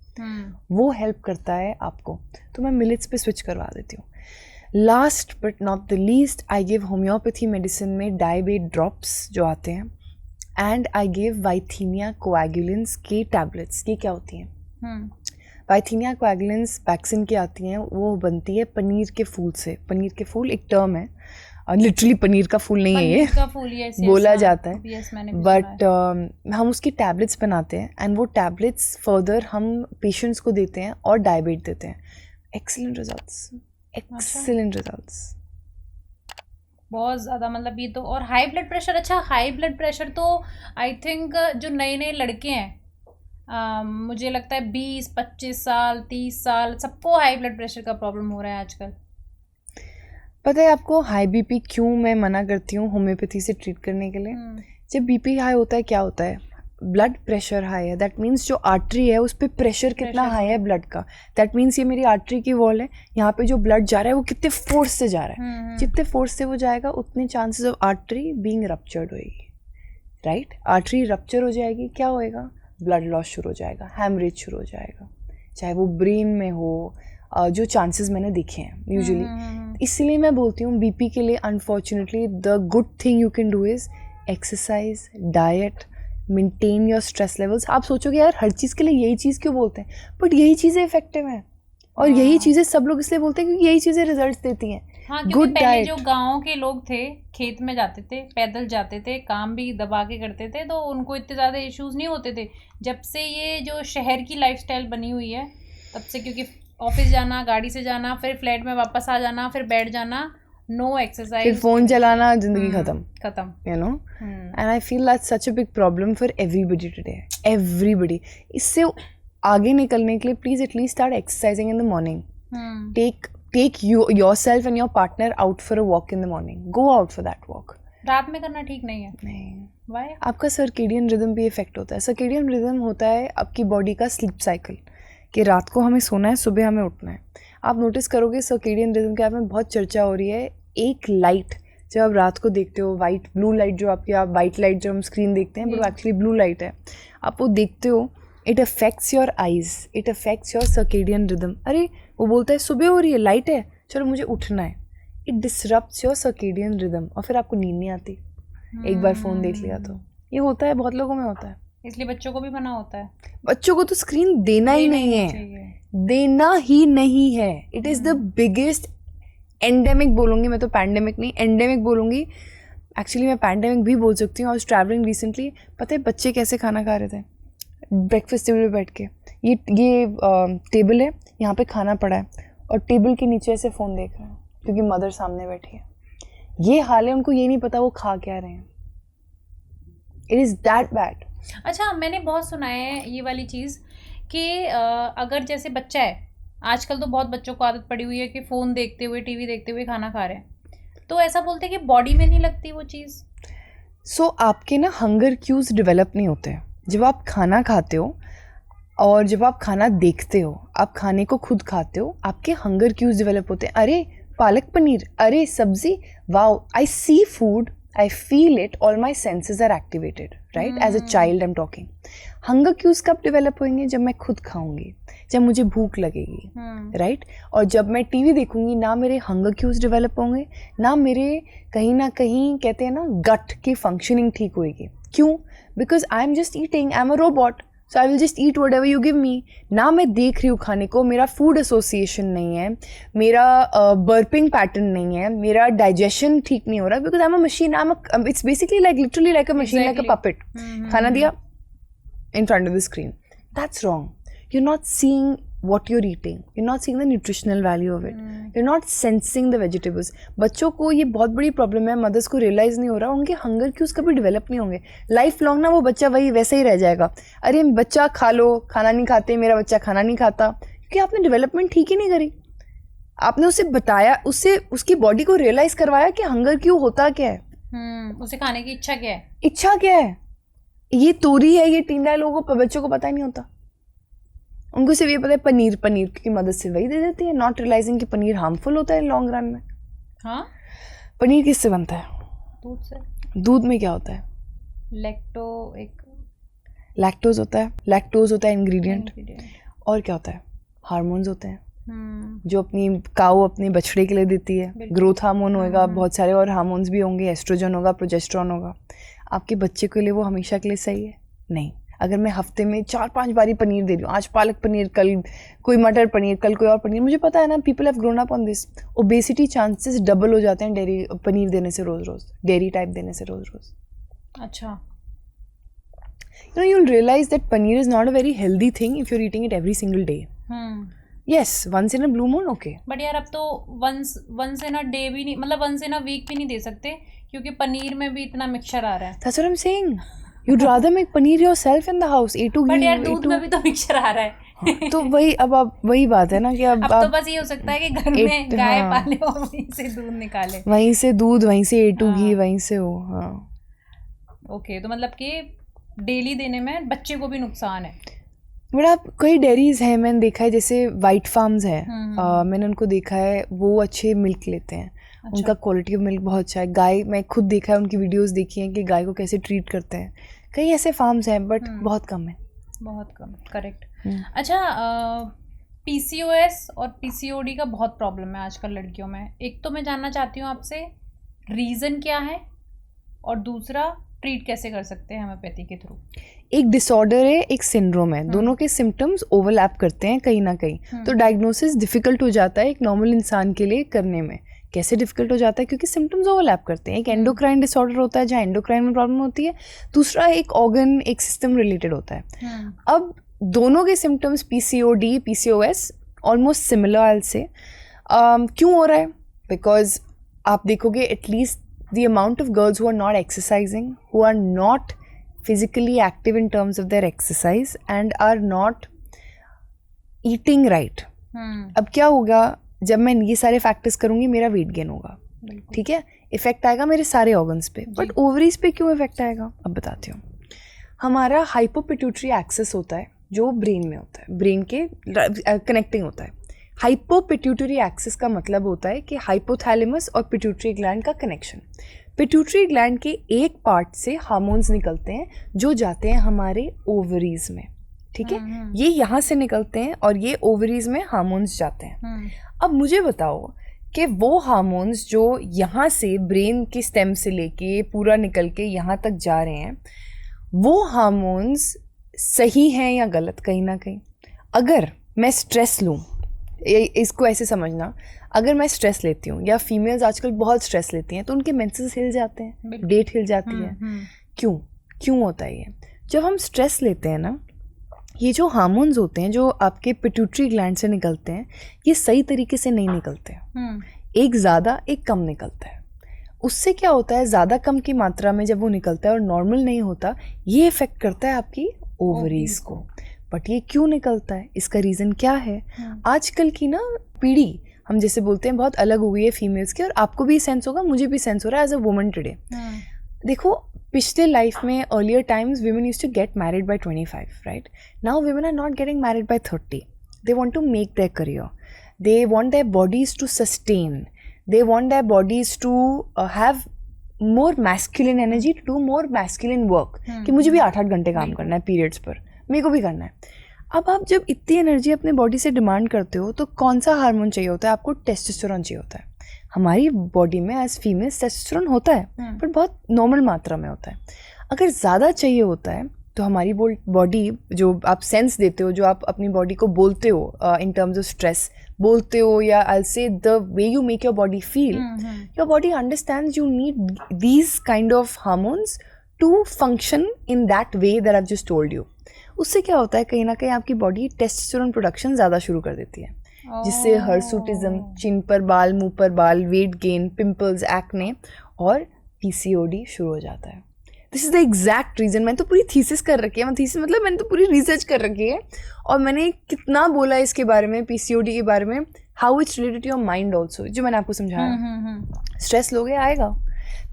B: वो हेल्प करता है आपको. तो मैं मिलेट्स पे स्विच करवा देती हूँ. Last but not the least, I give homeopathy medicine में डायबेट ड्रॉप्स जो आते हैं, एंड आई गिव वाइथीनिया कोएगुलेंस की टैबलेट्स. ये क्या होती हैं? वाइथीनिया कोएगुलेंस वैक्सीन की आती हैं. वो बनती है पनीर के फूल से. पनीर के फूल एक टर्म है, लिटरली पनीर का फूल नहीं है ये, बोला जाता है, बट हम उसकी टैबलेट्स बनाते हैं, एंड वो टैबलेट्स फर्दर हम पेशेंट्स को देते हैं और डायबेट देते हैं. एक्सीलेंट रिजल्ट्स, एक्सीलेंट रिजल्ट्स,
A: बहुत ज़्यादा. मतलब ये तो. और हाई ब्लड प्रेशर. अच्छा, हाई ब्लड प्रेशर तो आई थिंक जो नए नए लड़के हैं, मुझे लगता है 20-25 साल 30 साल सबको हाई ब्लड प्रेशर का प्रॉब्लम हो रहा है आजकल.
B: पता है आपको हाई बीपी क्यों मैं मना करती हूँ होम्योपैथी से ट्रीट करने के लिए? जब बीपी हाई होता है क्या होता है? ब्लड प्रेशर हाई है, दैट मीन्स जो आर्टरी है उस पर प्रेशर कितना हाई है ब्लड का. दैट मीन्स ये मेरी आर्टरी की वॉल है, यहाँ पे जो ब्लड जा रहा है वो कितने फोर्स से जा रहा है. जितने फोर्स से वो जाएगा उतने chances of artery being ruptured होएगी. राइट, आर्टरी रप्चर हो जाएगी, क्या होएगा? ब्लड लॉस शुरू हो जाएगा, हैमरेज शुरू हो जाएगा, चाहे वो ब्रेन में हो, जो चांसेस मैंने देखे हैं यूजुअली. इसलिए मैं बोलती हूँ बीपी के लिए unfortunately the good thing you can do is exercise, diet, maintain your stress levels. आप सोचोगे यार हर चीज़ के लिए यही चीज़ क्यों बोलते हैं, बट यही चीज़ें इफेक्टिव हैं और यही चीज़ें सब लोग इसलिए बोलते हैं क्योंकि यही चीज़ें रिजल्ट देती हैं.
A: हाँ, क्योंकि पहले जो गाँव के लोग थे खेत में जाते थे, पैदल जाते थे, काम भी दबा के करते थे, तो उनको इतने ज़्यादा इश्यूज नहीं होते थे. जब से ये जो शहर की लाइफस्टाइल बनी हुई है तब से, क्योंकि ऑफिस जाना, गाड़ी से जाना, फिर फ्लैट में वापस आ जाना, फिर बैठ जाना, नो एक्सरसाइज,
B: फिर फोन चलाना, जिंदगी खत्म, you know. And I feel that's such a big problem for everybody today. Everybody. इससे आगे निकलने के लिए please at least start exercising in the morning. Take yourself and your partner out for a walk in the morning. Go out for that walk.
A: रात में करना ठीक नहीं है.
B: नहीं.
A: Why?
B: आपका सर्केडियन रिदम भी इफेक्ट होता है. सर्केडियन रिदम होता है आपकी बॉडी का स्लीप साइकिल, कि रात को हमें सोना है, सुबह हमें उठना है. आप नोटिस करोगे सर्केडियन रिदम के बारे में बहुत चर्चा हो रही है. एक लाइट जब आप रात को देखते हो, वाइट ब्लू लाइट, जो आपकी आप वाइट लाइट जो हम स्क्रीन देखते हैं बट एक्चुअली ब्लू लाइट है, आप वो देखते हो, it affects your eyes, it affects your circadian rhythm. अरे वो बोलता है सुबह हो रही है, लाइट है, चलो मुझे उठना है. इट डिसरप्ट्स योर सर्केडियन रिदम और फिर आपको नींद नहीं आती. एक बार फ़ोन देख लिया तो ये होता है, बहुत लोगों में होता है.
A: इसलिए बच्चों को भी मना होता है.
B: बच्चों को तो स्क्रीन देना ही नहीं है, देना ही नहीं है. It is the biggest endemic बोलूँगी मैं तो, पैंडेमिक नहीं, एंडेमिक बोलूँगी. एक्चुअली मैं पैंडेमिक भी बोल सकती हूँ. आई वाज ट्रैवलिंग रिसेंटली, पता है बच्चे कैसे खाना खा रहे थे? ब्रेकफास्ट टेबल पे बैठ के. ये टेबल है, यहाँ पे खाना पड़ा है और टेबल के नीचे ऐसे फ़ोन देख रहे हैं क्योंकि मदर सामने बैठी है. ये हाल है, उनको ये नहीं पता वो खा क्या रहे हैं. It is that bad.
A: अच्छा, मैंने बहुत सुना है ये वाली चीज़ कि अगर जैसे बच्चा है, आजकल तो बहुत बच्चों को आदत पड़ी हुई है कि फ़ोन देखते हुए, टीवी देखते हुए खाना खा रहे हैं, तो ऐसा बोलते हैं कि बॉडी में नहीं लगती वो चीज़.
B: सो आपके ना हंगर क्यूज डेवलप नहीं होते हैं जब आप खाना खाते हो और जब आप खाना देखते हो, आप खाने को खुद खाते हो, आपके हंगर क्यूज डेवलप होते हैं. अरे पालक पनीर, अरे सब्जी, wow, I see food, I feel it, all my senses are activated, right? As a child I'm talking. Hunger cues कब develop होंगे? जब मैं खुद खाऊंगी, जब मुझे भूख लगेगी, right? और जब मैं टीवी देखूंगी, ना मेरे hunger cues develop होंगे, ना मेरे कहीं ना कहीं कहते हैं ना gut की functioning ठीक होएगी. क्यों? Because I'm just eating, I'm a robot. So I will just eat whatever you give me. ना मैं देख रही हूँ खाने को, मेरा फूड एसोसिएशन नहीं है, मेरा बर्पिंग पैटर्न नहीं है, मेरा डाइजेशन ठीक नहीं हो रहा, because I am a machine. It's basically like literally like a machine, like a puppet. खाना दिया in front of the screen. That's wrong. You're not seeing what you're eating. You're not seeing the nutritional value of it. You're not sensing the vegetables. बच्चों को ये बहुत बड़ी problem है, mother's को realise नहीं हो रहा, उनके हंगर क्यूज कभी डेवलप नहीं होंगे. लाइफ लॉन्ग ना वो बच्चा वही वैसे ही रह जाएगा. अरे बच्चा खा लो, खाना नहीं खाते, मेरा बच्चा खाना नहीं खाता, क्योंकि आपने डेवलपमेंट ठीक ही नहीं करी. आपने उसे बताया, उससे उसकी बॉडी को रियलाइज़ करवाया कि हंगर क्यू होता क्या है,
A: उसे खाने की इच्छा क्या है,
B: इच्छा क्या है. ये तोरी है, ये टींडा है, लोगों को बच्चों को पता ही नहीं होता. उनको सिर्फ ये पता है पनीर, पनीर की मदद से वही दे देती है, नॉट रियलाइजिंग कि पनीर हार्मफुल होता है लॉन्ग रन में.
A: हाँ,
B: पनीर किससे बनता है?
A: दूध से.
B: दूध में क्या होता है? लैक्टोज होता है. लैक्टोज होता है इंग्रेडिएंट. और क्या होता है? हार्मोन्स होते हैं जो अपनी काऊ अपने बछड़े के लिए देती है. ग्रोथ हार्मोन होगा, बहुत सारे और हार्मोन्स भी होंगे, एस्ट्रोजन होगा, प्रोजेस्टेरॉन होगा. आपके बच्चे के लिए वो हमेशा के लिए सही है? नहीं. अगर मैं हफ्ते में 4-5 बारी पनीर दे रही हूँ, आज पालक पनीर, कल कोई मटर पनीर, कल कोई और पनीर, मुझे पता है ना, people have grown up on this. Obesity chances double हो जाते हैं डेयरी पनीर देने से रोज रोज, डेयरी टाइप देने से रोज रोज.
A: अच्छा.
B: You know, you'll realize that paneer is not a very healthy thing if you're eating it every single day. Yes, once in a blue moon, okay.
A: But यार अब तो once in a day भी नहीं, मतलब once in a week भी नहीं दे सकते, क्योंकि पनीर में भी इतना मिक्सचर आ रहा है.
B: That's what I'm saying. You'd rather make paneer yourself in the house. A2
A: but यार दूध में भी तो मिक्सचर आ रहा है.
B: तो वही अब वही बात है ना कि अब
A: तो बस ये हो सकता है कि घर में गाय पाले और वहीं से दूध निकाले,
B: वहीं से दूध, वहीं से A2 घी, वहीं से हो. हाँ,
A: ओके. तो मतलब कि डेली देने में बच्चे को भी नुकसान है.
B: बट आप कई डेयरीज हैं, मैंने देखा है, जैसे वाइट फार्म्स है, मैंने उनको देखा है, वो अच्छे मिल्क लेते हैं. अच्छा. उनका क्वालिटी ऑफ मिल्क बहुत अच्छा है. गाय, मैं खुद देखा है, उनकी वीडियोस देखी हैं कि गाय को कैसे ट्रीट करते हैं. कई ऐसे फार्म्स हैं बट बहुत कम है,
A: बहुत कम. करेक्ट. अच्छा, PCOS और PCOD का बहुत प्रॉब्लम है आजकल लड़कियों में. एक तो मैं जानना चाहती हूँ आपसे, रीज़न क्या है, और दूसरा ट्रीट कैसे कर सकते हैं होम्योपैथी के थ्रू.
B: एक डिसऑर्डर है, एक सिंड्रोम है, दोनों के सिम्टम्स ओवरलैप करते हैं कहीं ना कहीं. तो डायग्नोसिस डिफिकल्ट हो जाता है एक नॉर्मल इंसान के लिए करने में. कैसे डिफिकल्ट हो जाता है? क्योंकि सिम्टम्स ओवरलैप करते हैं. एक एंडोक्राइन डिसऑर्डर होता है जहाँ एंडोक्राइन में प्रॉब्लम होती है, दूसरा एक ऑर्गन, एक सिस्टम रिलेटेड होता है. अब दोनों के symptoms PCOD, PCOS almost similar I will से. क्यों हो रहा है? बिकॉज आप देखोगे at least the amount of girls who are not exercising, who are not physically active in terms of their exercise and are not eating right. अब क्या होगा जब मैं ये सारे फैक्टर्स करूँगी, मेरा वेट गेन होगा, ठीक है, इफेक्ट आएगा मेरे सारे ऑर्गन्स पे. बट ओवरीज पे क्यों इफेक्ट आएगा, अब बताती हूँ. हमारा हाइपोपिट्यूटरी एक्सेस होता है जो ब्रेन में होता है, ब्रेन के कनेक्टिंग होता है. हाइपोपिट्यूटरी एक्सिस का मतलब होता है कि हाइपोथैलेमस और पिट्यूटरी ग्लैंड का कनेक्शन. पिट्यूटरी ग्लैंड के एक पार्ट से हार्मोन्स निकलते हैं जो जाते हैं हमारे ओवरीज में, ठीक है. ये यहाँ से निकलते हैं और ये ओवरीज में हार्मोन्स जाते हैं. अब मुझे बताओ कि वो हार्मोन्स जो यहाँ से ब्रेन के स्टेम से लेके पूरा निकल के यहाँ तक जा रहे हैं, वो हार्मोन्स सही हैं या गलत? कहीं ना कहीं अगर मैं स्ट्रेस लूँ, इसको ऐसे समझना, अगर मैं स्ट्रेस लेती हूँ, या फीमेल्स आजकल बहुत स्ट्रेस लेती हैं, तो उनके मेंसेस हिल जाते हैं, डेट हिल जाती है. क्यों होता है ये? जब हम स्ट्रेस लेते हैं ना, ये जो हार्मोन्स होते हैं जो आपके पिट्यूटरी ग्लैंड से निकलते हैं, ये सही तरीके से नहीं निकलते हैं. एक ज़्यादा, एक कम निकलता है. उससे क्या होता है, ज़्यादा कम की मात्रा में जब वो निकलता है और नॉर्मल नहीं होता, ये इफेक्ट करता है आपकी ओवरीज को। बट ये क्यों निकलता है, इसका रीज़न क्या है? आजकल की ना पीढ़ी, हम जैसे बोलते हैं, बहुत अलग हो गई है फीमेल्स की, और आपको भी सेंस होगा, मुझे भी सेंस हो रहा है एज अ वुमन टुडे। देखो, पिछले लाइफ में earlier times women used to get married by 25, right? Now women are not getting married by 30. They want to make their career. They want their bodies to sustain. They want their bodies to have more masculine energy, to do more masculine work. कि मुझे भी 8-8 घंटे काम करना है periods पर, मेरे को भी करना है। अब आप जब इतनी एनर्जी अपने बॉडी से डिमांड करते हो तो कौन सा हार्मोन चाहिए होता है आपको? टेस्टोस्टेरोन चाहिए होता है। हमारी बॉडी में एज फीमेल्स टेस्टोस्टेरोन होता है, पर बहुत नॉर्मल मात्रा में होता है। अगर ज़्यादा चाहिए होता है तो हमारी बॉडी, जो आप सेंस देते हो, जो आप अपनी बॉडी को बोलते हो इन टर्म्स ऑफ स्ट्रेस बोलते हो, या I say the way you make your body feel, your body understands you need these kind of hormones to function in that way that I just told you. उससे क्या होता है, कहीं ना कहीं आपकी बॉडी टेस्टोस्टेरोन प्रोडक्शन ज़्यादा शुरू कर देती है, जिससे हर्सूटिज्म, चिन पर बाल, मुंह पर बाल, वेट गेन, पिंपल्स, एक्ने और पीसीओडी शुरू हो जाता है। This is the exact reason. मैंने तो पूरी थीसिस कर रखी है, थीसिस मतलब मैंने तो पूरी रिसर्च कर रखी है, और मैंने कितना बोला है इसके बारे में, पीसीओडी के बारे में, how it's related to your mind also, जो मैंने आपको समझाया। स्ट्रेस लोगे आएगा।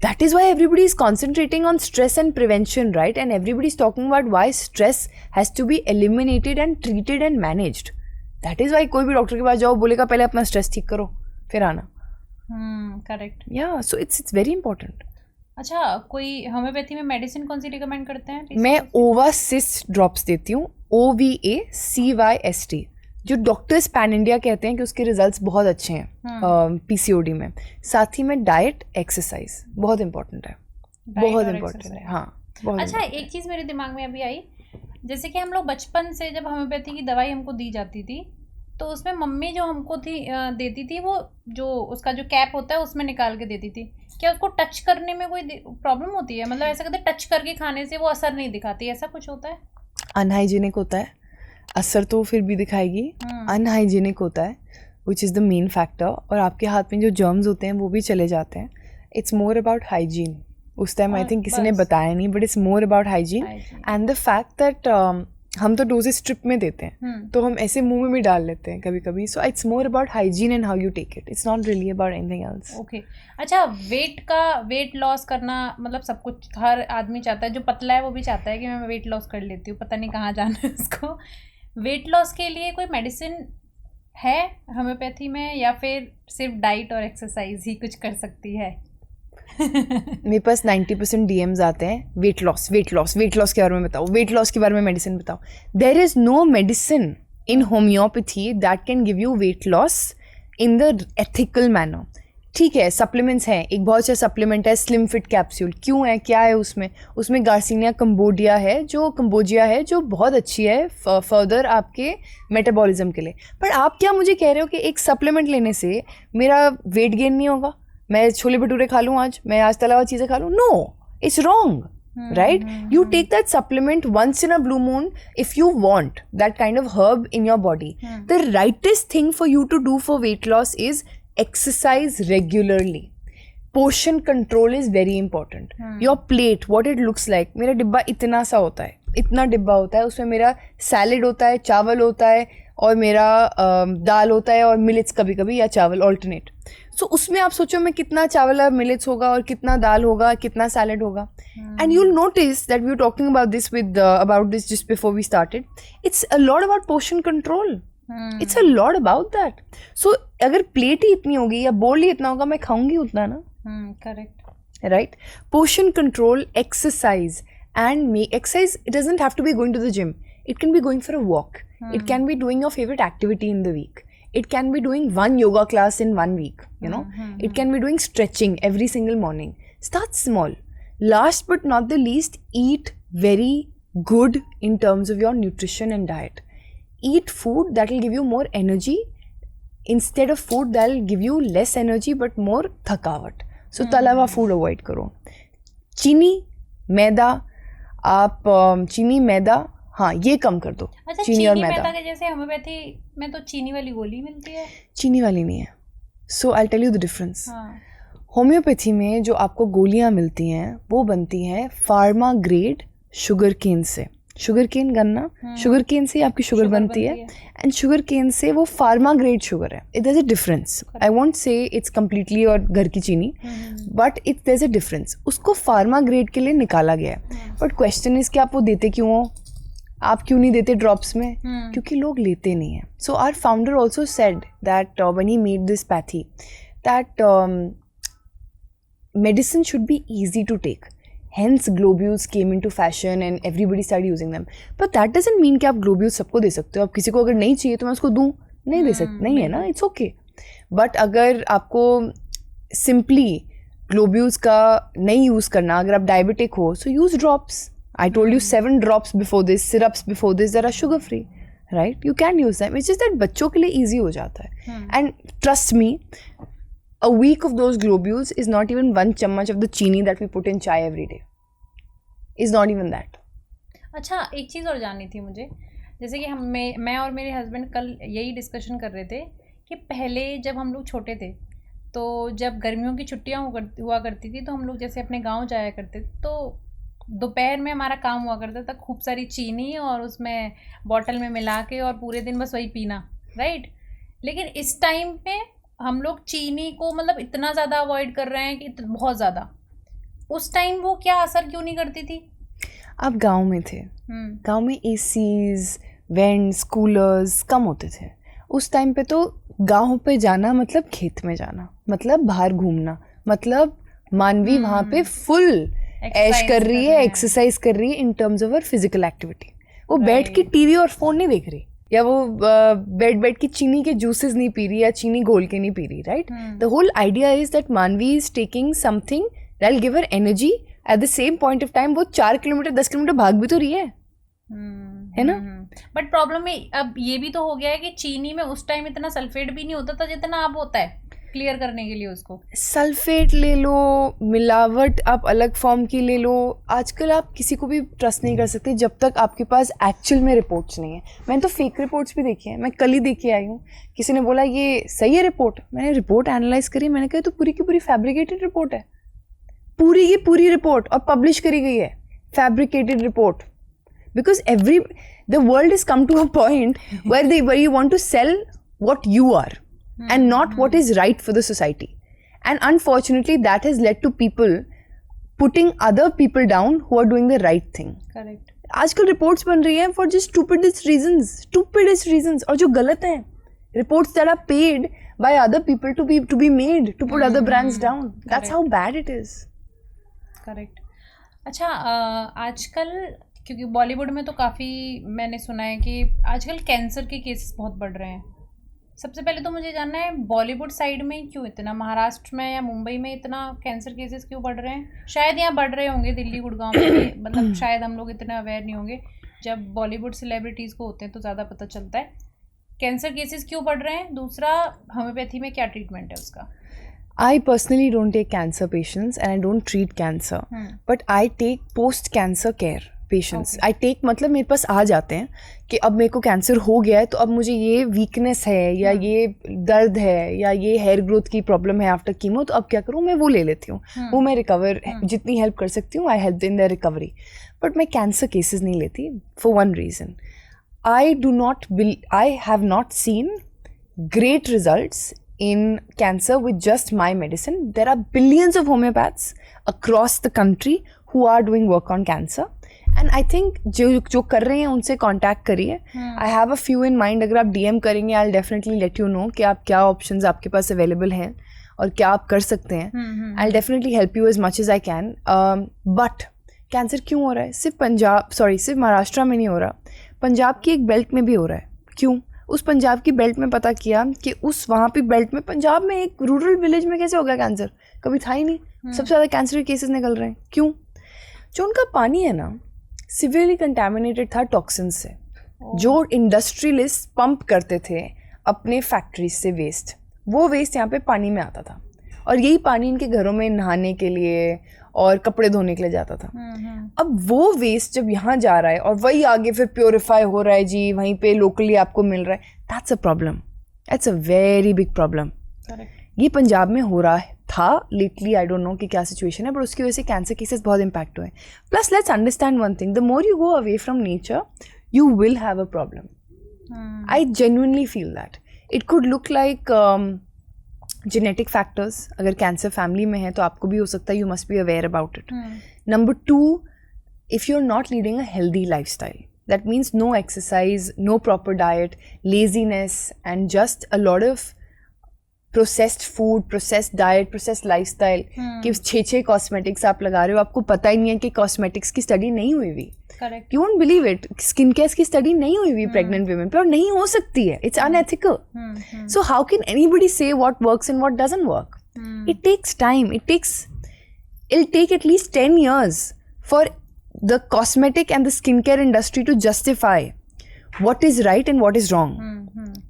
B: That is why everybody is concentrating on stress and prevention, right? And everybody is talking about why stress has to be eliminated and treated and managed. That is why कोई भी doctor के पास जाओ, बोलेगा पहले अपना stress ठीक करो फिर आना।
A: Correct.
B: Yeah, so it's very important.
A: अच्छा, कोई होम्योपैथी में मेडिसिन कौन सी रिकमेंड करते हैं?
B: मैं ओवासिस्ट ड्रॉप्स देती हूँ, OVACYST, जो डॉक्टर्स पैन इंडिया कहते हैं कि उसके रिजल्ट्स बहुत अच्छे हैं पीसीओडी में। साथ ही में डाइट, एक्सरसाइज बहुत इंपॉर्टेंट है, बहुत इंपॉर्टेंट है। हाँ, बहुत।
A: अच्छा, एक चीज़ मेरे दिमाग में अभी आई, जैसे कि हम लोग बचपन से जब होम्योपैथी की दवाई हमको दी जाती थी, तो उसमें मम्मी जो हमको देती थी, वो जो उसका जो कैप होता है उसमें निकाल के देती थी। क्या उसको टच करने में कोई प्रॉब्लम होती है? मतलब ऐसा कहते टच करके खाने से वो असर नहीं दिखाती, ऐसा कुछ होता है?
B: अनहाइजीनिक होता है, असर तो फिर भी दिखाएगी। अनहाइजीनिक होता है, which is the main factor, और आपके हाथ में जो जर्म्स होते हैं वो भी चले जाते हैं। It's more about hygiene. उस टाइम आई थिंक किसी ने बताया नहीं, but it's more about hygiene and the fact that हम तो डोजेज स्ट्रिप में देते हैं, तो हम ऐसे मुंह में भी डाल लेते हैं कभी कभी। So it's more about hygiene and how you take it, it's not really about anything else.
A: Okay. अच्छा, वेट लॉस करना, मतलब सब कुछ हर आदमी चाहता है, जो पतला है वो भी चाहता है कि मैं वेट लॉस कर लेती हूँ, पता नहीं कहाँ जाना है उसको। वेट लॉस के लिए कोई मेडिसिन है होम्योपैथी में, या फिर सिर्फ डाइट और एक्सरसाइज ही कुछ कर सकती है?
B: मेरे पास 90% DMs आते हैं, वेट लॉस के बारे में बताओ, वेट लॉस के बारे में मेडिसिन बताओ। There is no medicine in homeopathy that can give you weight loss in the ethical manner. ठीक है, सप्लीमेंट्स हैं, एक बहुत अच्छा सप्लीमेंट है स्लिम फिट कैप्सूल। क्यों है, क्या है उसमें गार्सिनिया कंबोजिया है, जो बहुत अच्छी है फर्दर आपके मेटाबॉलिज्म के लिए। पर आप क्या मुझे कह रहे हो कि एक सप्लीमेंट लेने से मेरा वेट गेन नहीं होगा? मैं छोले भटूरे खा लूँ आज, मैं आज तला हुआ चीज़ें खा लूँ? No, it's wrong, right? You take that supplement once in a blue moon if you want that kind of herb in your body. The rightest thing for you to do for weight loss is exercise regularly. Portion control is very important. Your plate, what it looks like. मेरा डिब्बा इतना सा होता है, इतना डिब्बा होता है, उसमें मेरा सैलेड होता है, चावल होता है, और मेरा दाल होता है, और मिलेट्स कभी कभी, या चावल ऑल्टरनेट। सो उसमें आप सोचो मैं कितना चावल और मिलेट्स होगा, और कितना दाल होगा, कितना सैलेड होगा। And you will notice that we were talking about this just before we started. It's a lot about portion control, it's a lot about that. So अगर प्लेट ही इतनी होगी या बोल ही इतना होगा, मैं खाऊंगी उतना ना।
A: Correct,
B: right? Portion control, exercise, and exercise, it doesn't have to be going to the gym. It can be going for a walk. It can be doing your favorite activity in the week. It can be doing one yoga class in 1 week, you know. It can be doing stretching every single morning. Start small. Last but not the least, eat very good in terms of your nutrition and diet. Eat food that will give you more energy instead of food that will give you less energy but more thakavat. So तला हुआ food avoid करो. चीनी, मैदा, आप चीनी, मैदा, हाँ ये कम कर दो।
A: अच्छा, चीनी और मैदा के जैसे होम्योपैथी में तो चीनी वाली गोली मिलती है,
B: चीनी वाली नहीं है। So I tell you the difference. Homeopathy में जो आपको गोलियां मिलती हैं वो बनती हैं फार्मा ग्रेड शुगर केन से। शुगर केन गन्ना, शुगर केन से आपकी शुगर बनती है एंड शुगर केन से वो फार्मा ग्रेड शुगर है। It is a difference, I won't say it's completely और घर की चीनी, but it there is a difference. उसको फार्मा ग्रेड के लिए निकाला गया है, बट क्वेश्चन इज कि आप वो देते क्यों हो, आप क्यों नहीं देते ड्रॉप्स में? क्योंकि लोग लेते नहीं हैं। So our founder also said that when he made this pathy that medicine should be easy to take. Hence globules came into fashion and everybody started using them. But that doesn't mean कि आप globules सबको दे सकते हो। आप किसी को अगर नहीं चाहिए तो मैं उसको दूँ, नहीं दे सकते, नहीं है ना, it's okay. But अगर आपको simply globules का नहीं use करना, अगर आप diabetic हो, so use drops. I told you 7 drops before this, syrups before this that are sugar free, right? You can use them. It's just that बच्चों के लिए easy हो जाता है. And trust me, a week of those globules is not even 1 चम्मच of the चीनी that we put in chai every day. Is not even that.
A: अच्छा, एक चीज़ और जाननी थी मुझे, जैसे कि मैं और मेरे हस्बैंड कल यही डिस्कशन कर रहे थे कि पहले जब हम लोग छोटे थे तो जब गर्मियों की छुट्टियां हुआ करती थी तो हम लोग जैसे अपने गांव जाया करते थे, तो दोपहर में हमारा काम हुआ करता था खूब सारी चीनी और उसमें बॉटल में मिला के और पूरे दिन बस वही पीना, राइट? लेकिन इस टाइम पे हम लोग चीनी को मतलब इतना ज़्यादा अवॉइड कर रहे हैं कि बहुत ज़्यादा। उस टाइम वो क्या असर क्यों नहीं करती थी?
B: आप गांव में थे, गांव में एसीज, वेंट्स, कूलर्स कम होते थे। उस टाइम पे तो गांव पे जाना मतलब खेत में जाना, मतलब बाहर घूमना, मतलब मानवी वहाँ पे फुल ऐश कर रही है, एक्सरसाइज कर रही है इन टर्म्स ऑफ फिजिकल एक्टिविटी। वो बैठ के टीवी और फोन नहीं देख रही, या वो बैठ के चीनी के जूसेस नहीं पी रही या चीनी घोल के नहीं पी रही, right? The whole idea is that Manvi is taking something that will give her energy at the same point of time. वो 4 किलोमीटर 10 किलोमीटर भाग भी तो रही है ना?
A: बट प्रॉब्लम में अब ये भी तो हो गया है कि चीनी में उस टाइम इतना सल्फेट भी नहीं होता था जितना अब होता है, क्लियर करने के लिए उसको। सल्फेट
B: ले लो, मिलावट आप अलग फॉर्म की ले लो, आजकल आप किसी को भी ट्रस्ट नहीं कर सकते जब तक आपके पास एक्चुअल में रिपोर्ट्स नहीं है। मैंने तो फेक रिपोर्ट्स भी देखी हैं, मैं कल ही देख के आई हूँ। किसी ने बोला ये सही है रिपोर्ट, मैंने रिपोर्ट एनालाइज करी, मैंने कहा तो पूरी की पूरी फैब्रिकेटेड रिपोर्ट है, पूरी की पूरी रिपोर्ट, और पब्लिश करी गई है fabricated report. Because the world is come to a point where you want to sell what you are and not what is right for the society. And unfortunately that has led to people putting other people down who are doing the right thing.
A: Correct.
B: आजकल reports बन रही हैं for just stupidest reasons, और जो गलत हैं, reports that are paid by other people to be made to put other brands down. That's how bad it is.
A: Correct. अच्छा, आजकल क्योंकि बॉलीवुड में तो काफ़ी मैंने सुना है कि आजकल कैंसर के केसेस बहुत बढ़ रहे हैं। सबसे पहले तो मुझे जानना है बॉलीवुड साइड में क्यों इतना, महाराष्ट्र में या मुंबई में इतना कैंसर केसेस क्यों बढ़ रहे हैं? शायद यहाँ बढ़ रहे होंगे, दिल्ली गुड़गांव में मतलब शायद हम लोग इतना अवेयर नहीं होंगे। जब बॉलीवुड सेलिब्रिटीज़ को होते हैं तो ज़्यादा पता चलता है। कैंसर केसेस क्यों बढ़ रहे हैं? दूसरा, होम्योपैथी में क्या ट्रीटमेंट है उसका?
B: I personally don't take cancer patients and I don't treat cancer, but I take post-cancer care patients. I take मतलब मेरे पास आ जाते हैं कि अब मेरे को कैंसर हो गया है तो अब मुझे ये वीकनेस है या ये दर्द है या ये हेयर ग्रोथ की प्रॉब्लम है आफ्टर कीमो, तो अब क्या करूँ, मैं वो ले लेती हूँ, वो मैं रिकवर जितनी हेल्प कर सकती हूँ, I help in the recovery. But मैं कैंसर केसेस नहीं लेती for one reason, I have not seen great results in cancer with just my medicine. There are billions of homeopaths across the country who are doing work on cancer. And I think जो कर रहे हैं उनसे contact करिए. I have a few in mind. अगर आप DM करेंगे I'll definitely let you know कि आप क्या options आपके पास available हैं और क्या आप कर सकते हैं. I'll definitely help you as much as I can. But cancer क्यों हो रहा है? सिर्फ महाराष्ट्र में नहीं हो रहा, पंजाब की एक बेल्ट में भी हो रहा है. क्यों? उस पंजाब की बेल्ट में पता किया कि वहाँ पे बेल्ट में, पंजाब में एक रूरल विलेज में कैसे हो गया कैंसर, कभी था ही नहीं. सबसे ज़्यादा कैंसर के केसेस निकल रहे हैं. क्यों? जो उनका पानी है ना, सिवियरली कंटामिनेटेड था टॉक्सिन से. जो इंडस्ट्रियलिस्ट पंप करते थे अपने फैक्ट्रीज से वेस्ट, वो वेस्ट यहाँ पे पानी में आता था और यही पानी इनके घरों में नहाने के लिए और कपड़े धोने के लिए जाता था. अब वो वेस्ट जब यहाँ जा रहा है और वही आगे फिर प्योरीफाई हो रहा है जी, वहीं पे लोकली आपको मिल रहा है, that's a problem. That's a very big problem. ये पंजाब में हो रहा है था लेटली, आई डोंट नो कि क्या सिचुएशन है, बट उसकी वजह से कैंसर केसेस बहुत इम्पैक्ट हुए. Plus let's understand one thing, the more you go away from nature you will have a problem. I genuinely feel that. It could look like genetic factors. अगर cancer family में है तो आपको भी हो सकता है, you must be aware about it. Number 2, if you're not leading a healthy lifestyle, that means no exercise, no proper diet, laziness, and just a lot of processed food, processed diet, processed lifestyle. कि 6 cosmetics आप लगा रहे हो, आपको पता ही नहीं है कि कॉस्मेटिक्स की स्टडी नहीं हुई हुई.
A: Correct.
B: You won't believe it. Skin care की स्टडी नहीं हुई हुई प्रेग्नेंट वीमेन पे, और नहीं हो सकती है. It's unethical. So how can anybody say what works and what doesn't work? It takes time. It'll take at least 10 years for the cosmetic and the skincare industry to justify what is right and what is wrong.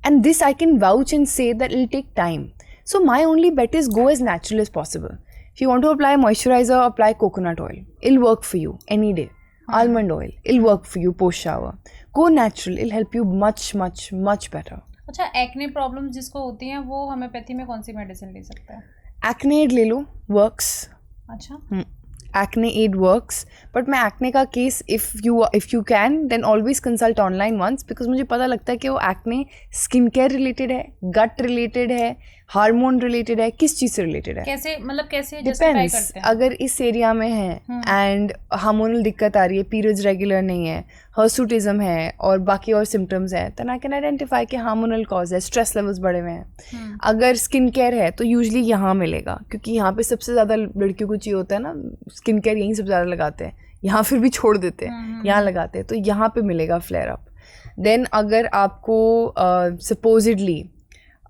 B: And this I can vouch and say that it'll take time. So my only bet is go as natural as possible. If you want to apply moisturizer, apply coconut oil. It'll work for you any day. Almond oil, it'll work for you post shower. Go natural, it'll help you much, much, much better.
A: अच्छा, acne problems जिसको होती हैं वो homeopathy में कौन सी medicine ले सकता है?
B: एक्ने एड ले लो, वर्क्स.
A: अच्छा.
B: Acne aid works, but मैं acne का case if you can then always consult online once, because मुझे पता लगता है कि वो acne skin care related है, gut related है, हार्मोन रिलेटेड है, किस चीज़ से रिलेटेड है.
A: कैसे, मतलब कैसे जस्टिफाई करते हैं?
B: अगर इस एरिया में है एंड हार्मोनल दिक्कत आ रही है, पीरियड्स रेगुलर नहीं है, हर्सुटिज्म है और बाकी और सिम्टम्स है, तो आई कैन आइडेंटिफाई कि हार्मोनल कॉज है, स्ट्रेस लेवल्स बढ़े हुए हैं. अगर स्किन केयर है तो यूजली यहाँ मिलेगा, क्योंकि यहाँ पे सबसे ज़्यादा लड़कियों को चाहिए होता है ना, स्किन केयर यहीं सबसे ज़्यादा लगाते हैं, यहाँ फिर भी छोड़ देते हैं, यहाँ लगाते हैं, तो यहाँ पे मिलेगा फ्लेयर अप. देन अगर आपको सपोजिडली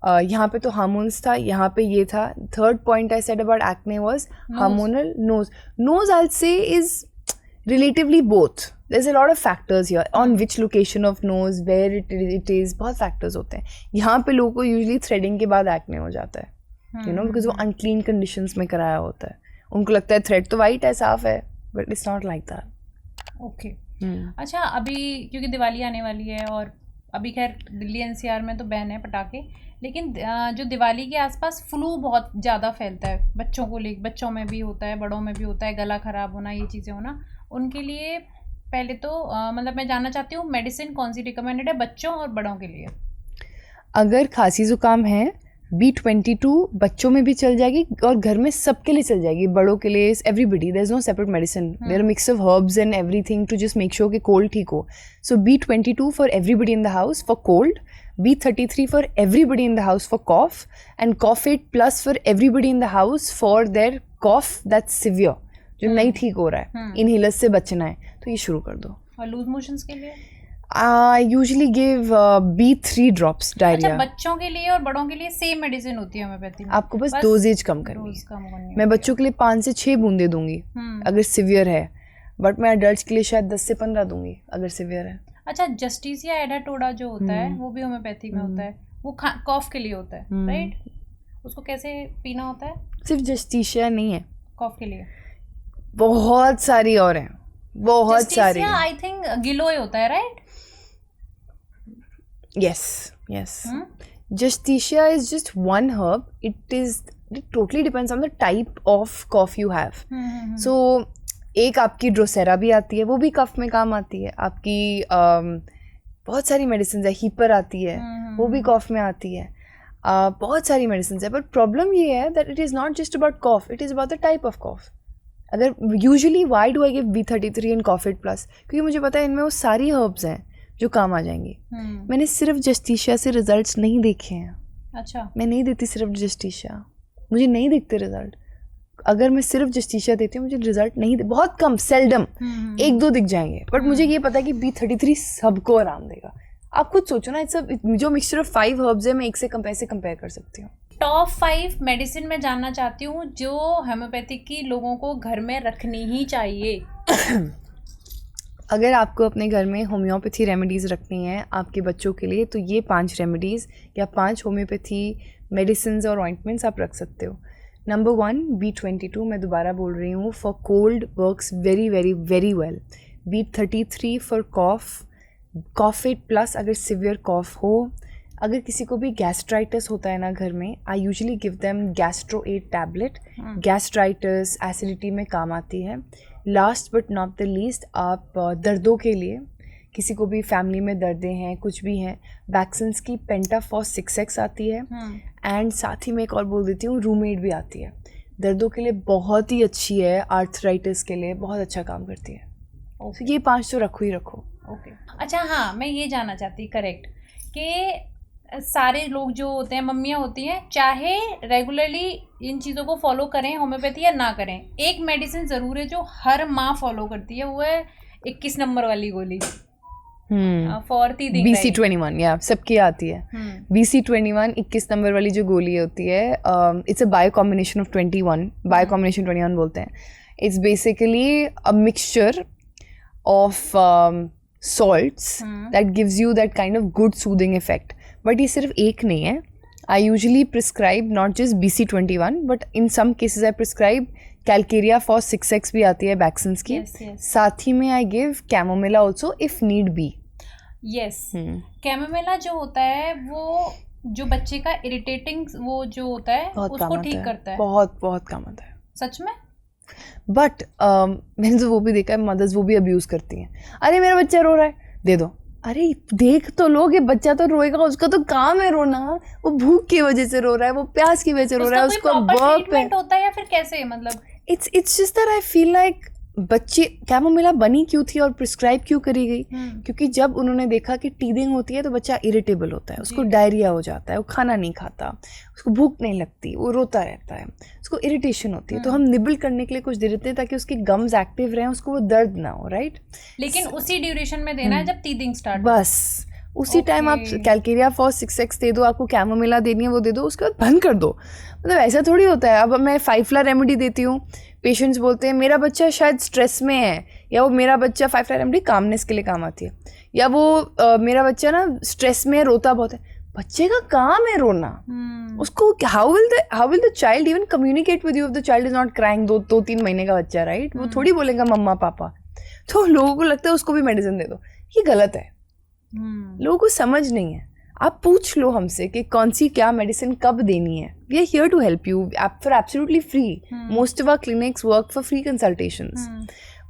B: यहाँ पे तो हार्मोन्स था, यहाँ पे ये था. Third point I said about acne was hormonal. Nose I say is relatively both. There is a lot of factors here on which location of nose, where it is, बहुत factors होते हैं. यहाँ पे लोगों को यूजली थ्रेडिंग के बाद acne हो जाता है, यू नो, बिकॉज वो अनक्लीन कंडीशंस में कराया होता है. उनको लगता है थ्रेड तो वाइट है, साफ है, but it's not like that.
A: Okay. अच्छा, अभी क्योंकि दिवाली आने वाली है और अभी खैर दिल्ली एनसीआर में तो बैन है पटाखे, लेकिन जो दिवाली के आसपास फ्लू बहुत ज़्यादा फैलता है बच्चों को ले, बच्चों में भी होता है, बड़ों में भी होता है, गला ख़राब होना, ये चीज़ें होना. उनके लिए पहले तो मतलब मैं जानना चाहती हूँ मेडिसिन कौन सी रिकमेंडेड है बच्चों और बड़ों के लिए?
B: अगर खांसी ज़ुकाम है, B22 बच्चों में भी चल जाएगी और घर में सबके लिए चल जाएगी, बड़ों के लिए, everybody. There is no separate medicine, there are mix of herbs and everything to just make sure कि कोल्ड ठीक हो. So B22 for everybody in the house for cold, B33 for everybody in the house for cough, and cough 8 plus for everybody in the house for their cough that's severe, जो नहीं ठीक हो रहा है, inhalers से बचना है, तो ये शुरू कर दो.
A: और लूज मोशंस के लिए
B: I usually give B3 drops diarrhea.
A: अच्छा, बच्चों के लिए और बड़ों के लिए सेम मेडिसिन होती है होम्योपैथी में?
B: आपको बस डोजेज कम करनी है. मैं बच्चों के लिए 5 से 6 बूंदे दूंगी अगर सिवियर है, बट मैं अडल्ट के लिए शायद 10 से 15 दूंगी अगर सिवियर है.
A: अच्छा, जस्टिसिया एडाटोडा जो होता है वो भी होम्योपैथी में होता है, वो कॉफ के लिए होता है, राइट? उसको कैसे पीना होता है?
B: सिर्फ जस्टिसिया नहीं है
A: कॉफ के लिए,
B: बहुत सारी और हैं, बहुत सारी.
A: आई थिंक गिलोय होता है, right?
B: Yes. Justicia is just one herb. It totally depends on the type of cough you have. So एक आपकी ड्रोसेरा भी आती है, वो भी कफ में काम आती है. आपकी बहुत सारी मेडिसिन है, हीपर आती है, वो भी कॉफ में आती है. बहुत सारी मेडिसिन है, बट प्रॉब्लम ये है that it is not just about cough, it is about the type of cough. अगर usually why do I give B33 and cough 8 plus, क्योंकि मुझे पता है इनमें वो सारी हर्ब्स हैं जो काम आ जाएंगी. मैंने सिर्फ जस्टिशिया से रिजल्ट्स नहीं देखे हैं.
A: अच्छा,
B: मैं नहीं देती सिर्फ जस्टिशिया, मुझे नहीं दिखते रिजल्ट. अगर मैं सिर्फ जस्टिशिया देती हूँ मुझे रिजल्ट नहीं, बहुत कम, सेल्डम 1-2 दिख जाएंगे, बट मुझे ये पता है कि B33 सबको आराम देगा. आप खुद सोचो ना, जो मिक्सचर ऑफ 5 हर्ब्स है, मैं एक से कंपेयर कर सकती हूँ.
A: टॉप 5 मेडिसिन मैं जानना चाहती हूँ जो होम्योपैथिक की लोगों को घर में रखनी ही चाहिए.
B: अगर आपको अपने घर में होम्योपैथी रेमेडीज़ रखनी है आपके बच्चों के लिए, तो ये 5 रेमेडीज़ या 5 होम्योपैथी मेडिसिन और ऑइंटमेंट्स आप रख सकते हो. नंबर 1 B22, मैं दोबारा बोल रही हूँ, for cold works very very very well. B33 for cough 8 plus अगर सिवियर कॉफ हो. अगर किसी को भी गैस्ट्राइटिस होता है ना घर में, I usually give them gastro 8 tablet. Gastritis acidity में काम आती है. Last but not the least, आप दर्दों के लिए, किसी को भी फैमिली में दर्दें हैं, कुछ भी हैं, वैक्सीन्स की पेंटाफॉस 6x आती है. एंड साथ ही मैं एक और बोल देती हूँ, रूमेड भी आती है. दर्दों के लिए बहुत ही अच्छी है, आर्थराइटिस के लिए बहुत अच्छा काम करती है. तो ये 5 तो रखो ही रखो.
A: ओके. अच्छा, हाँ, मैं ये जानना चाहती, करेक्ट, कि सारे लोग जो होते हैं, मम्मियाँ होती हैं, चाहे रेगुलरली इन चीज़ों को फॉलो करें, होम्योपैथी या ना करें, एक मेडिसिन ज़रूर है जो हर माँ फॉलो करती है, वो है 21 नंबर वाली गोली फॉर टीथिंग.
B: BC21, या सबकी आती है. BC21 21 नंबर वाली जो गोली होती है, it's a bio combination of 21. Bio combination 21 बोलते हैं. It's basically a mixture of salts that gives you that kind of good soothing effect. But ये सिर्फ एक नहीं है. I usually prescribe not just BC21, but in some cases I prescribe Calcarea for 6x भी आती है vaccines की. साथ ही में I give Chamomilla also if need be.
A: Yes. Chamomilla जो होता है वो जो बच्चे का इरिटेटिंग वो जो होता है उसको ठीक करता है. बहुत
B: बहुत काम आता है.
A: सच में?
B: बट मैंने तो वो भी देखा है, मदर्स वो भी अब्यूज़ करती हैं. अरे मेरा बच्चा रो रहा है, दे दो. अरे देख तो लो कि बच्चा तो रोएगा, उसका तो काम है रोना. वो भूख की वजह से रो रहा है, वो प्यास की वजह से रो रहा है, उसको वर्क
A: पे होता है या फिर कैसे, मतलब
B: it's just that I feel like बच्चे कैमोमिला बनी क्यों थी और प्रिस्क्राइब क्यों करी गई? क्योंकि जब उन्होंने देखा कि टीदिंग होती है तो बच्चा इरिटेबल होता है, उसको डायरिया हो जाता है, वो खाना नहीं खाता, उसको भूख नहीं लगती, वो रोता रहता है, उसको इरिटेशन होती है. तो हम निबल करने के लिए कुछ दे देते हैं ताकि उसके गम्स एक्टिव रहें, उसको वो दर्द ना हो. राइट.
A: लेकिन उसी ड्यूरेशन में देना है जब टीदिंग स्टार्ट.
B: बस उसी टाइम आप कैल्केरिया फॉर 6x दे दो, आपको कैमोमिला देनी है वो दे दो, उसके बाद बंद कर दो. मतलब ऐसा थोड़ी होता है. अब मैं 5 फ्लावर रेमेडी देती हूँ, पेशेंट्स बोलते हैं मेरा बच्चा शायद स्ट्रेस में है, या वो मेरा बच्चा 5 फ्लावर रेमेडी कामनेस के लिए काम आती है, या वो मेरा बच्चा ना स्ट्रेस में रोता बहुत है. बच्चे का काम है रोना. उसको how will the child even communicate with you if the child is not crying? 2-3 महीने का बच्चा, राइट? वो थोड़ी बोलेगा मम्मा पापा. तो लोगों को लगता है उसको भी मेडिसिन दे दो. ये गलत है. लोगों को समझ नहीं है. आप पूछ लो हमसे कि कौन सी क्या मेडिसिन कब देनी है. We are here to help you for absolutely free. Most of our clinics work for free consultations.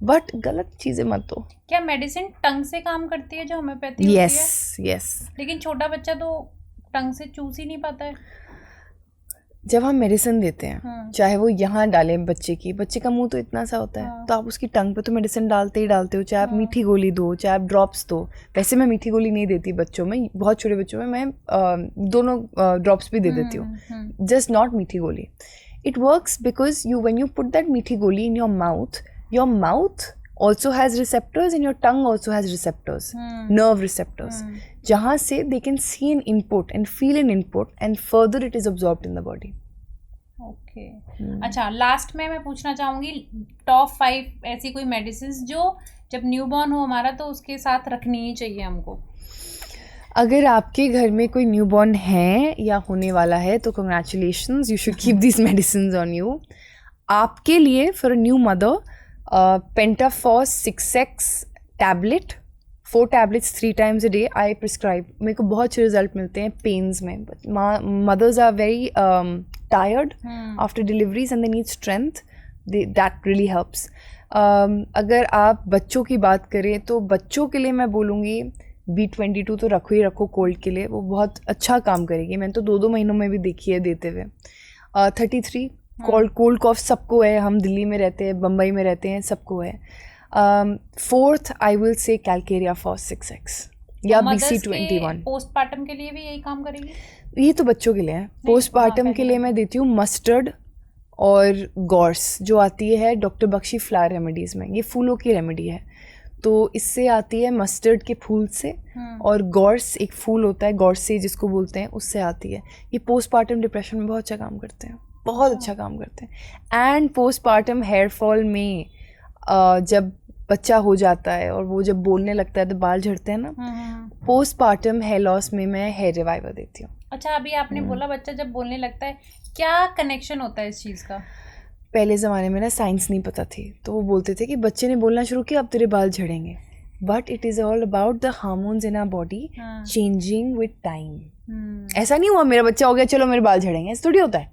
B: But गलत चीजें मत दो.
A: क्या मेडिसिन टंग से काम करती है जो होम्योपैथी होती है?
B: यस.
A: लेकिन छोटा बच्चा तो टंग से चूस ही नहीं पाता है.
B: जब हम मेडिसिन देते हैं, चाहे वो यहाँ डालें बच्चे का मुंह तो इतना सा होता है, तो आप उसकी टंग पे तो मेडिसिन डालते ही डालते हो. चाहे आप मीठी गोली दो, चाहे आप ड्रॉप्स दो. वैसे मैं मीठी गोली नहीं देती बच्चों में, बहुत छोटे बच्चों में मैं दोनों ड्रॉप्स भी दे देती हूँ, जस्ट नॉट मीठी गोली. It works because when you put that मीठी गोली in your mouth also has receptors and your tongue also has receptors, nerve receptors, जहाँ से they can see an input and feel an input and further it is absorbed in the body.
A: Okay. अच्छा, last में मैं पूछना चाहूँगी top 5 ऐसी कोई medicine जो जब न्यूबॉर्न हो हमारा तो उसके साथ रखनी ही चाहिए हमको.
B: अगर आपके घर में कोई न्यूबॉर्न है या होने वाला है तो congratulations, you should keep these medicines on you. आपके लिए for a new mother, Pentafos 6x tablet, 4 tablets 3 times a day I prescribe. मेरे को बहुत अच्छे रिजल्ट मिलते हैं पेन्स में. Mothers are very tired after deliveries and they need strength. That really helps. अगर आप बच्चों की बात करें तो बच्चों के लिए मैं बोलूँगी B22 तो रखो ही रखो कोल्ड के लिए, वो बहुत अच्छा काम करेगी. मैंने तो 2 महीनों में भी देखी है देते हुए. 33 कोल्ड कॉफ सबको है, हम दिल्ली में रहते हैं, बम्बई में रहते हैं, सबको है. 4th आई विल से कैल्केरिया फॉर 6x या BC21.
A: पोस्टपार्टम के लिए भी यही काम करेगी?
B: ये तो बच्चों के लिए है. पोस्टपार्टम के लिए मैं देती हूँ मस्टर्ड और गॉर्स जो आती है डॉक्टर बख्शी फ्लावर रेमेडीज़ में. ये फूलों की रेमेडी है, तो इससे आती है मस्टर्ड के फूल से, और गॉर्स एक फूल होता है गॉर्से जिसको बोलते हैं, उससे आती है. ये पोस्टपार्टम डिप्रेशन में बहुत अच्छा काम करते हैं, बहुत अच्छा काम करते हैं. एंड पोस्टपार्टम हेयर फॉल में जब बच्चा हो जाता है और वो जब बोलने लगता है तो बाल झड़ते हैं ना, पोस्टपार्टम हेयर लॉस में मैं हेयर रिवाइवर देती हूँ.
A: अच्छा, अभी आपने बोला बच्चा जब बोलने लगता है, क्या कनेक्शन होता है इस चीज़ का?
B: पहले ज़माने में ना साइंस नहीं पता थी, तो वो बोलते थे कि बच्चे ने बोलना शुरू किया अब तेरे बाल झड़ेंगे. But it is all about the hormones in our body changing with time. ऐसा नहीं हुआ मेरा बच्चा हो गया चलो मेरे बाल झड़ेंगे, ऐसा थोड़ी होता है.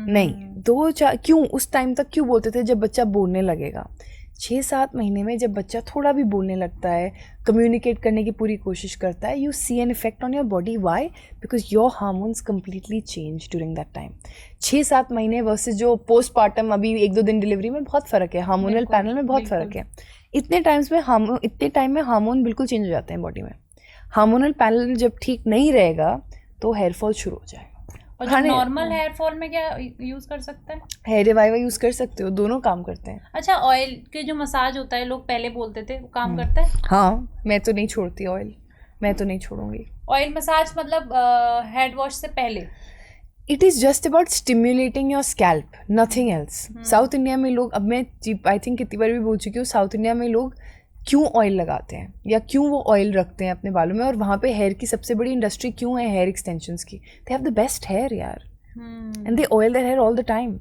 B: नहीं, 2-4 क्यों उस टाइम तक क्यों बोलते थे जब बच्चा बोलने लगेगा. 6-7 महीने में जब बच्चा थोड़ा भी बोलने लगता है, कम्युनिकेट करने की पूरी कोशिश करता है, you see an effect on your body. Why? Because your hormones completely change during that time. 6-7 महीने वर्सेस जो पोस्टपार्टम अभी 1-2 दिन डिलीवरी में बहुत फ़र्क है, हार्मोनल पैनल में बहुत फ़र्क है. इतने टाइम में हार्मोन बिल्कुल चेंज हो जाते हैं बॉडी में. हार्मोनल पैनल जब ठीक नहीं रहेगा तो हेयरफॉल शुरू हो जाएगा.
A: और जो नॉर्मल हेयर फॉल में क्या यूज कर सकते हैं?
B: हेयर रिवाइवर यूज कर सकते हो, दोनों काम करते हैं.
A: अच्छा, ऑयल के जो मसाज होता है लोग पहले बोलते थे, वो काम करता है?
B: हाँ, मैं तो नहीं छोड़ती ऑयल, मैं तो नहीं छोड़ूंगी.
A: ऑयल मसाज मतलब हेड वॉश से पहले?
B: It is just about stimulating your scalp, nothing else. South India में लोग, अब मैं आई थिंक कितनी बार भी बोल चुकी हूँ, साउथ इंडिया में लोग क्यों ऑयल लगाते हैं या क्यों वो ऑयल रखते हैं अपने बालों में, और वहाँ पे हेयर की सबसे बड़ी इंडस्ट्री क्यों है हेयर एक्सटेंशंस की. They have the best hair यार, and they oil their hair all the time.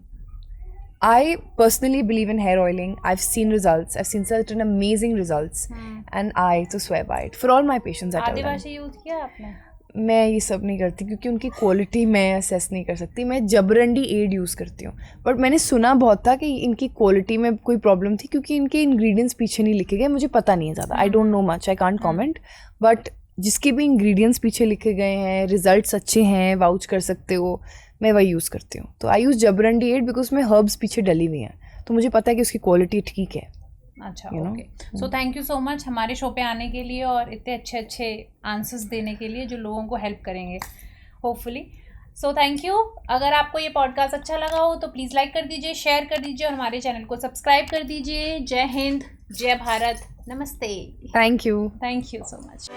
B: I personally believe in hair oiling. I've seen results. I've seen certain amazing results, and I to swear by it. For all my patients, I tell them.
A: Adivasi use किया आपने?
B: मैं ये सब नहीं करती क्योंकि उनकी quality मैं असेस नहीं कर सकती. मैं जबरंडी एड यूज़ करती हूँ, बट मैंने सुना बहुत था कि इनकी क्वालिटी में कोई प्रॉब्लम थी क्योंकि इनके इंग्रेडिएंट्स पीछे नहीं लिखे गए. मुझे पता नहीं है ज़्यादा, I don't know much, I can't comment. But जिसके भी इंग्रेडिएंट्स पीछे लिखे गए हैं, रिजल्ट्स अच्छे हैं, वाउच कर सकते हो, मैं वही यूज़ करती हूँ. तो आई यूज़ जबरंडी एड बिकॉज उसमें हर्ब्स पीछे डली हुई हैं, तो मुझे पता है कि उसकी क्वालिटी ठीक है.
A: अच्छा, okay. So thank you so much हमारे शो पे आने के लिए और इतने अच्छे अच्छे आंसर्स देने के लिए जो लोगों को हेल्प करेंगे होपफुली. So thank you. अगर आपको ये पॉडकास्ट अच्छा लगा हो तो प्लीज़ लाइक कर दीजिए, शेयर कर दीजिए और हमारे चैनल को सब्सक्राइब कर दीजिए. जय हिंद, जय भारत, नमस्ते.
B: Thank you
A: so much.